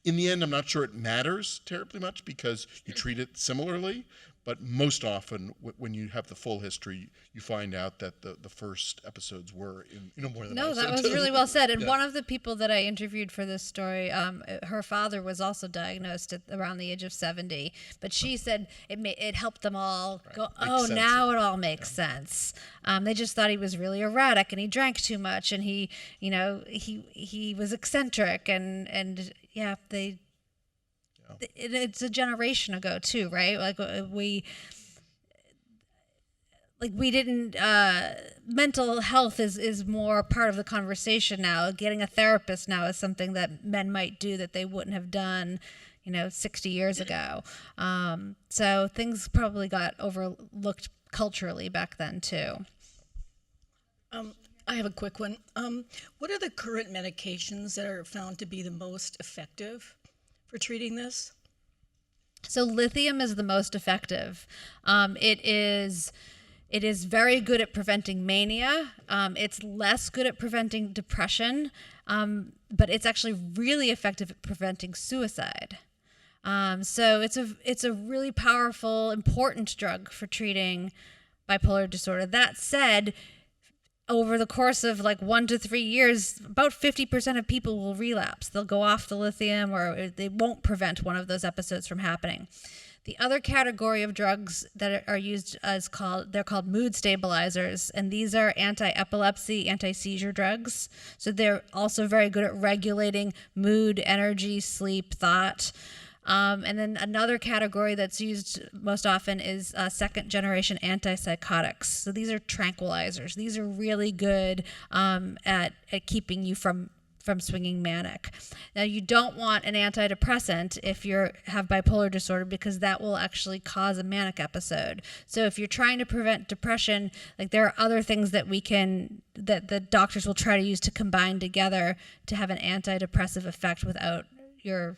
D: In the end, I'm not sure it matters terribly much because you treat it similarly, but most often when you have the full history, you find out that the first episodes were more than
C: No, that was really well said. And one of the people that I interviewed for this story, her father was also diagnosed around the age of 70, but she said it helped them all go, oh, now it all makes sense. They just thought he was really erratic and he drank too much and he was eccentric and yeah, it's a generation ago too, right? Like we didn't, mental health is more part of the conversation now. Getting a therapist now is something that men might do that they wouldn't have done, 60 years ago. So things probably got overlooked culturally back then too.
K: I have a quick one. What are the current medications that are found to be the most effective for treating this?
C: So lithium is the most effective. It is very good at preventing mania. It's less good at preventing depression, but it's actually really effective at preventing suicide. So it's a really powerful, important drug for treating bipolar disorder. That said, over the course of 1 to 3 years, about 50% of people will relapse. They'll go off the lithium or they won't prevent one of those episodes from happening. The other category of drugs that are used they're called mood stabilizers, and these are anti-epilepsy, anti-seizure drugs. So they're also very good at regulating mood, energy, sleep, thought. And then another category that's used most often is second-generation antipsychotics. So these are tranquilizers. These are really good at keeping you from swinging manic. Now, you don't want an antidepressant if you have bipolar disorder because that will actually cause a manic episode. So if you're trying to prevent depression, there are other things that that the doctors will try to use to combine together to have an antidepressive effect without your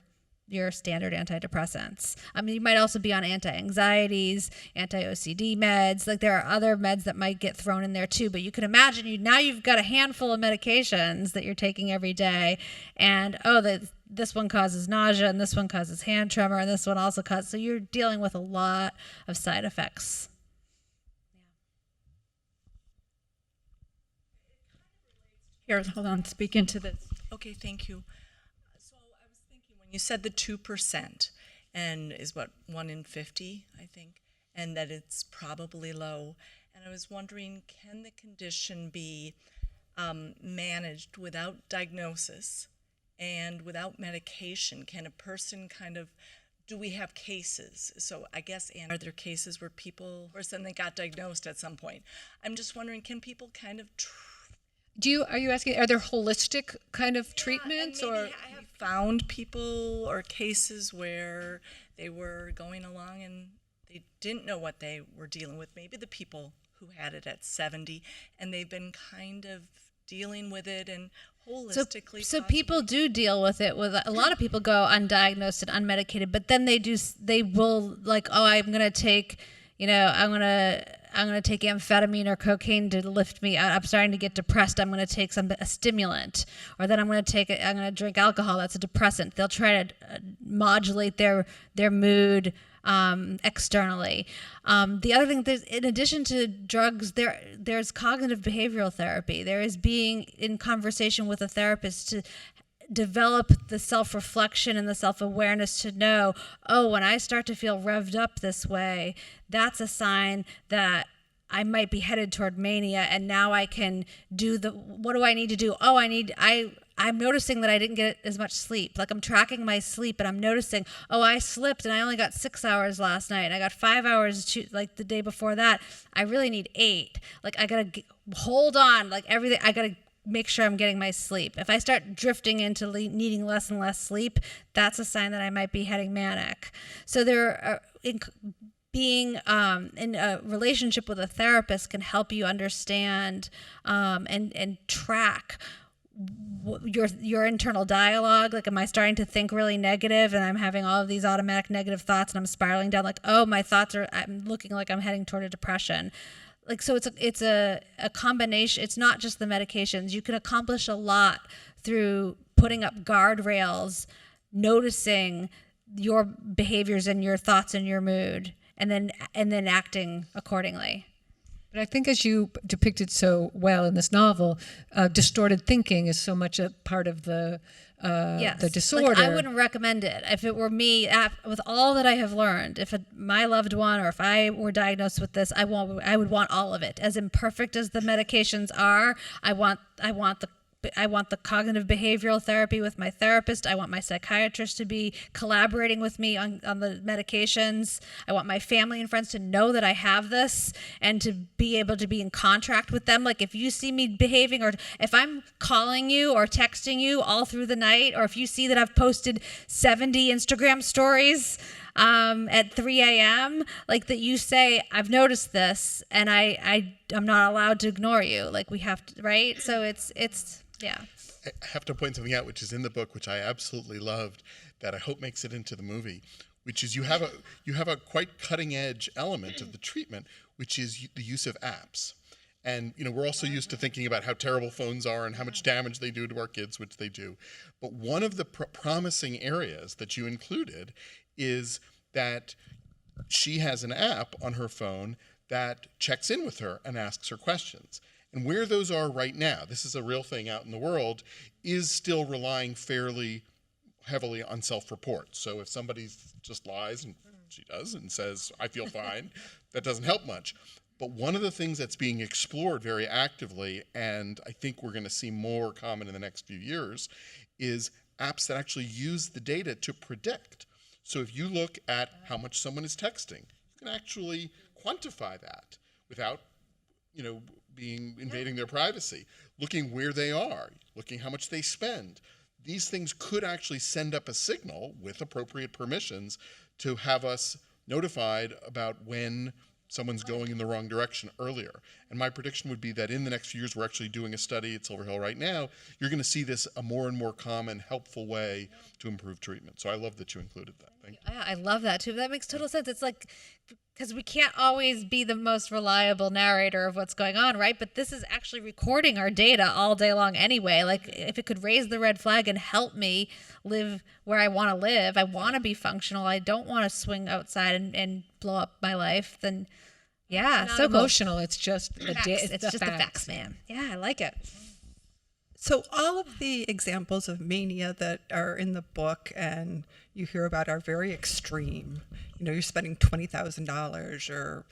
C: standard antidepressants. I mean, you might also be on anti-anxieties, anti-OCD meds. There are other meds that might get thrown in there too, but you can imagine you've got a handful of medications that you're taking every day, and this one causes nausea, and this one causes hand tremor, and this one also causes, so you're dealing with a lot of side effects.
K: Here, hold on, speak into this. Okay, thank you. You said the 2% and is what 1 in 50, I think, and that it's probably low. And I was wondering, can the condition be managed without diagnosis and without medication? Can a person do we have cases? So I guess, Anne, are there cases where people, or then they got diagnosed at some point? I'm just wondering, can people
B: are you asking, are there holistic kind of treatments or?
K: I have found people or cases where they were going along and they didn't know what they were dealing with. Maybe the people who had it at 70, and they've been kind of dealing with it and holistically.
C: So people do deal with it. A lot of people go undiagnosed and unmedicated, but then they will I'm going to take, I'm going to take amphetamine or cocaine to lift me. I'm starting to get depressed. I'm going to take a stimulant, or then I'm going to drink alcohol. That's a depressant. They'll try to modulate their mood externally. The other thing, in addition to drugs, there's cognitive behavioral therapy. There is being in conversation with a therapist to develop the self-reflection and the self-awareness to know, when I start to feel revved up this way, that's a sign that I might be headed toward mania, and now I can do what do I need to do? I'm noticing that I didn't get as much sleep. I'm tracking my sleep, and I'm noticing, I slipped and I only got 6 hours last night. I got 5 hours the day before that. I really need 8. I gotta hold on, everything. I gotta make sure I'm getting my sleep. If I start drifting into needing less and less sleep, that's a sign that I might be heading manic. So being in a relationship with a therapist can help you understand and track your internal dialogue. Like, am I starting to think really negative and I'm having all of these automatic negative thoughts and I'm spiraling down, like, oh, I'm looking like I'm heading toward a depression. Like, so it's a combination. It's not just the medications. You can accomplish a lot through putting up guardrails, noticing your behaviors and your thoughts and your mood, and then acting accordingly.
B: But I think, as you depicted so well in this novel, distorted thinking is so much a part of the disorder.
C: Like, I wouldn't recommend it. If it were me, with all that I have learned, if my loved one or if I were diagnosed with this, I would want all of it. As imperfect as the medications are, I want the cognitive behavioral therapy with my therapist. I want my psychiatrist to be collaborating with me on the medications. I want my family and friends to know that I have this and to be able to be in contract with them. Like, if you see me behaving, or if I'm calling you or texting you all through the night, or if you see that I've posted 70 Instagram stories at 3 a.m., like, that you say, I've noticed this and I'm not allowed to ignore you. Like, we have to, right? So it's yeah.
D: I have to point something out, which is in the book, which I absolutely loved, that I hope makes it into the movie, which is you have a quite cutting edge element of the treatment, which is the use of apps. And, we're also used to thinking about how terrible phones are and how much damage they do to our kids, which they do. But one of the promising areas that you included is that she has an app on her phone that checks in with her and asks her questions. And where those are right now, this is a real thing out in the world, is still relying fairly heavily on self-report. So if somebody just lies, and she does, and says, I feel fine, that doesn't help much. But one of the things that's being explored very actively, and I think we're going to see more common in the next few years, is apps that actually use the data to predict. So if you look at how much someone is texting, you can actually quantify that without, invading their privacy, looking where they are, looking how much they spend. These things could actually send up a signal with appropriate permissions to have us notified about when someone's going in the wrong direction earlier. And my prediction would be that in the next few years, we're actually doing a study at Silver Hill right now, you're going to see this a more and more common, helpful way to improve treatment. So I love that you included that. Thank you.
C: I love that too. That makes total sense. It's like, because we can't always be the most reliable narrator of what's going on, right? But this is actually recording our data all day long anyway. Like, if it could raise the red flag and help me live where I want to live, I want to be functional, I don't want to swing outside and blow up my life, then yeah.
B: It's not
C: so
B: emotional. It's just the
C: it's just the facts, man. Yeah, I like it.
K: So all of the examples of mania that are in the book and you hear about are very extreme. You're spending $20,000 or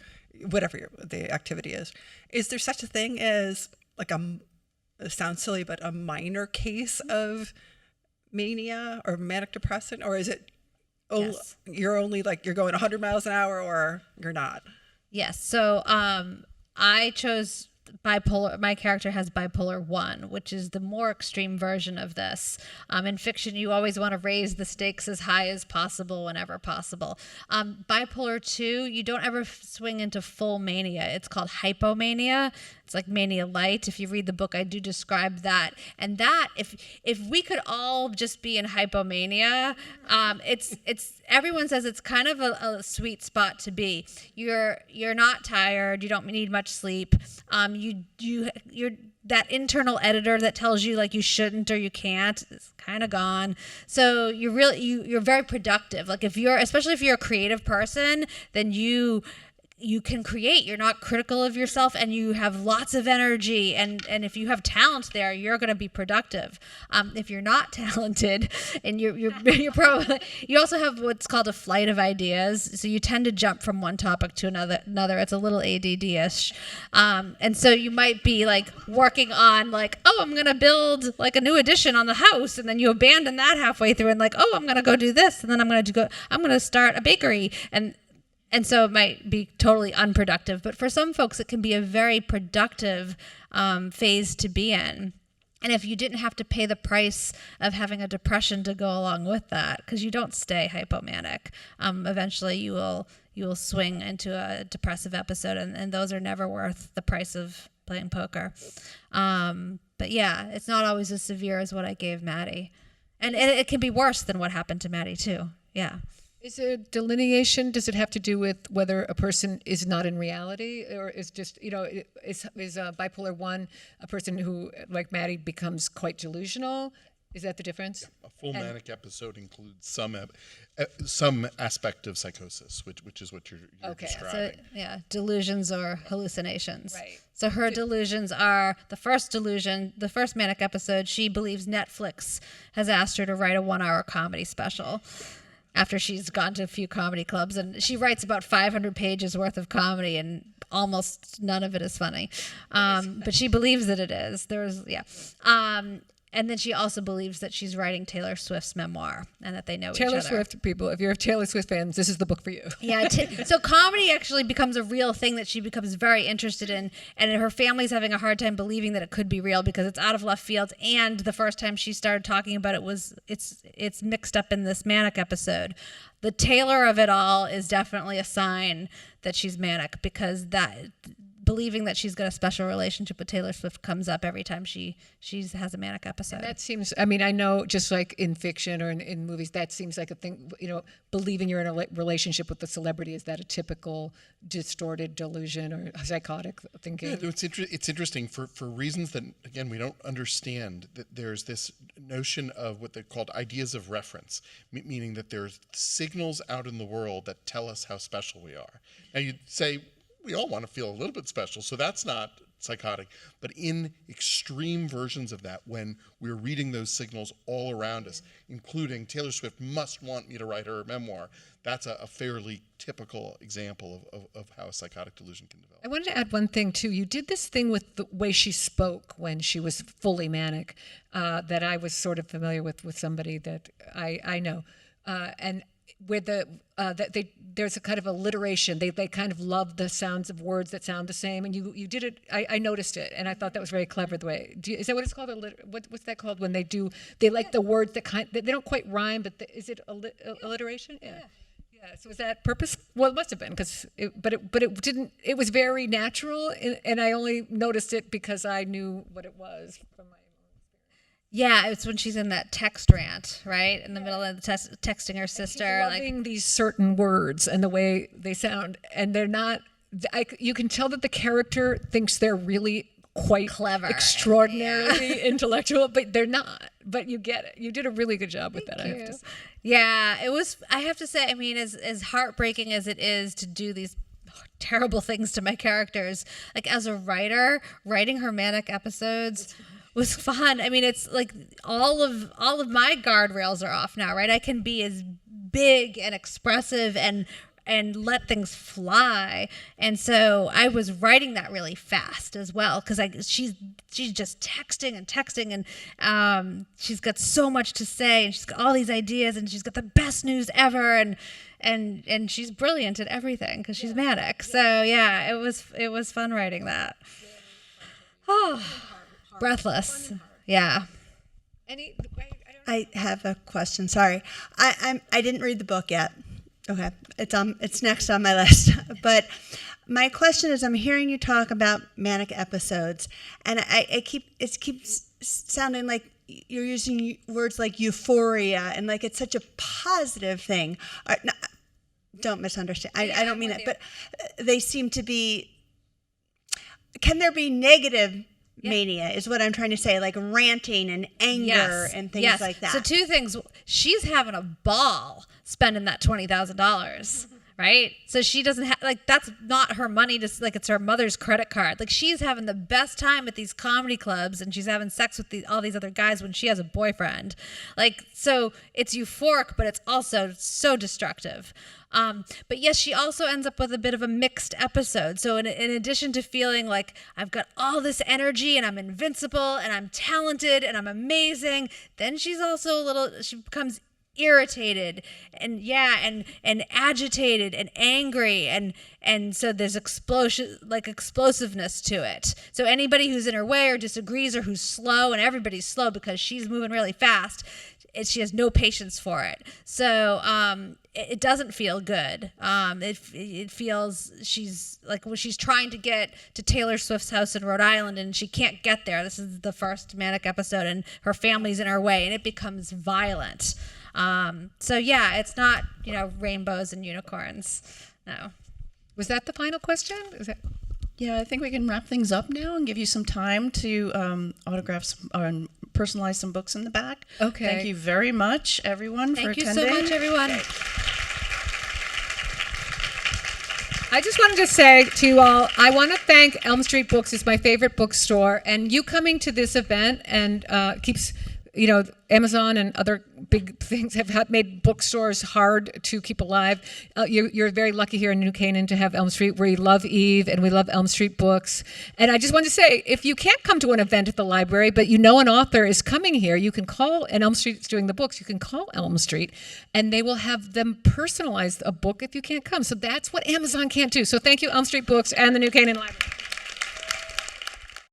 K: whatever the activity is. Is there such a thing as, like, it sounds silly, but a minor case of mania or manic depressant? Or is it,
C: Yes.
K: you're only you're going 100 miles an hour or you're not?
C: Yes. So I chose bipolar. My character has bipolar 1, which is the more extreme version of this. In fiction, you always want to raise the stakes as high as possible whenever possible. Bipolar 2, you don't ever swing into full mania. It's called hypomania. It's like mania light. If you read the book, I do describe that. And that, if we could all just be in hypomania, it's everyone says it's kind of a sweet spot to be. You're not tired. You don't need much sleep. You're that internal editor that tells you like you shouldn't or you can't, it's kind of gone. So you're very productive. Like, especially if you're a creative person, then you can create. You're not critical of yourself, and you have lots of energy. And if you have talent there, you're going to be productive. If you're not talented, and you're probably, you also have what's called a flight of ideas. So you tend to jump from one topic to another. It's a little ADD-ish. And so you might be like working on like, oh, I'm going to build like a new addition on the house, and then you abandon that halfway through, and like, oh, I'm going to go do this, and then I'm going to start a bakery, and so it might be totally unproductive. But for some folks, it can be a very productive phase to be in. And if you didn't have to pay the price of having a depression to go along with that, because you don't stay hypomanic, eventually you will swing into a depressive episode, and those are never worth the price of playing poker. But But yeah, it's not always as severe as what I gave Maddie. And it can be worse than what happened to Maddie too. Yeah.
B: Is there a delineation? Does it have to do with whether a person is not in reality, or is just, is bipolar 1 a person who, like Maddie, becomes quite delusional? Is that the difference?
D: A full manic episode includes some aspect of psychosis, which is what you're describing.
C: So yeah, delusions or hallucinations.
B: Right.
C: So her delusions are the first delusion, the first manic episode. She believes Netflix has asked her to write a 1-hour comedy special. After she's gone to a few comedy clubs, and she writes about 500 pages worth of comedy, and almost none of it is funny. But she believes that it is. And then she also believes that she's writing Taylor Swift's memoir and that they know each other.
B: Taylor Swift, people, if you're Taylor Swift fans, this is the book for you.
C: Yeah, so comedy actually becomes a real thing that she becomes very interested in, and her family's having a hard time believing that it could be real because it's out of left field, and the first time she started talking about it's mixed up in this manic episode. The Taylor of it all is definitely a sign that she's manic, because that believing that she's got a special relationship with Taylor Swift comes up every time she has a manic episode.
B: And that seems, I mean, I know just like in fiction or in movies, that seems like a thing, believing you're in a relationship with a celebrity. Is that a typical distorted delusion or psychotic thinking?
D: Yeah, it's interesting for reasons that, again, we don't understand, that there's this notion of what they're called ideas of reference, meaning that there's signals out in the world that tell us how special we are. Now you'd say, we all want to feel a little bit special, so that's not psychotic. But in extreme versions of that, when we're reading those signals all around us, including Taylor Swift must want me to write her memoir, that's a fairly typical example of how a psychotic delusion can develop.
B: I wanted to add one thing, too. You did this thing with the way she spoke when she was fully manic that I was sort of familiar with somebody that I know. And where there's a kind of alliteration. They kind of love the sounds of words that sound the same, and you did it. I noticed it, and I thought that was very clever. The way is that what it's called? What's that called when they like the words that they don't quite rhyme, but is it alliteration? Yeah. So was that purpose? Well, it must have been because, but it didn't. It was very natural, and I only noticed it because I knew what it was from my.
C: Yeah, it's when she's in that text rant, right? In the middle of the texting her sister.
B: And she's loving these certain words and the way they sound. And they're not, you can tell that the character thinks they're really quite
C: clever,
B: extraordinarily intellectual, but they're not. But you get it. You did a really good job with that, I have to say.
C: Yeah, it was, I have to say, I mean, as heartbreaking as it is to do these terrible things to my characters, like as a writer, writing her manic episodes was fun. I mean, it's like all of my guardrails are off now, right? I can be as big and expressive and let things fly. And so I was writing that really fast as well, because she's just texting and she's got so much to say, and she's got all these ideas, and she's got the best news ever, and she's brilliant at everything because she's manic. So yeah, it was fun writing that. Oh. Breathless. Yeah.
F: I have a question. Sorry, I didn't read the book yet. Okay, it's next on my list. But my question is, I'm hearing you talk about manic episodes, and it keeps sounding like you're using words like euphoria and like it's such a positive thing. Don't misunderstand. I don't mean it, but they seem to be. Can there be negative mania is what I'm trying to say, like ranting and anger and things like that.
C: So two things. She's having a ball spending that $20,000, right? So she doesn't have, like, that's not her money, just like it's her mother's credit card. Like, she's having the best time at these comedy clubs, and she's having sex with all these other guys when she has a boyfriend. Like, so it's euphoric, but it's also so destructive. But yes, she also ends up with a bit of a mixed episode. So in addition to feeling like I've got all this energy and I'm invincible and I'm talented and I'm amazing, then she's also she becomes irritated and agitated and angry, and so there's explosiveness to it. So anybody who's in her way or disagrees or who's slow, and everybody's slow because she's moving really fast, she has no patience for it. So it doesn't feel good. It feels she's like when she's trying to get to Taylor Swift's house in Rhode Island and she can't get there. This is the first manic episode, and her family's in her way, and it becomes violent. So yeah, it's not rainbows and unicorns. No.
B: Was that the final question?
A: Yeah, I think we can wrap things up now and give you some time to autograph and personalize some books in the back.
B: Okay.
A: Thank you very much, everyone, for attending.
C: Thank you so much, everyone.
B: I just wanted to say to you all, I want to thank Elm Street Books. It's my favorite bookstore, and you coming to this event and keeps, Amazon and other big things have made bookstores hard to keep alive. You're very lucky here in New Canaan to have Elm Street. We love Eve and we love Elm Street Books. And I just wanted to say, if you can't come to an event at the library, but an author is coming here, you can call, and Elm Street's doing the books, you can call Elm Street and they will have them personalize a book if you can't come. So that's what Amazon can't do. So thank you, Elm Street Books and the New Canaan Library.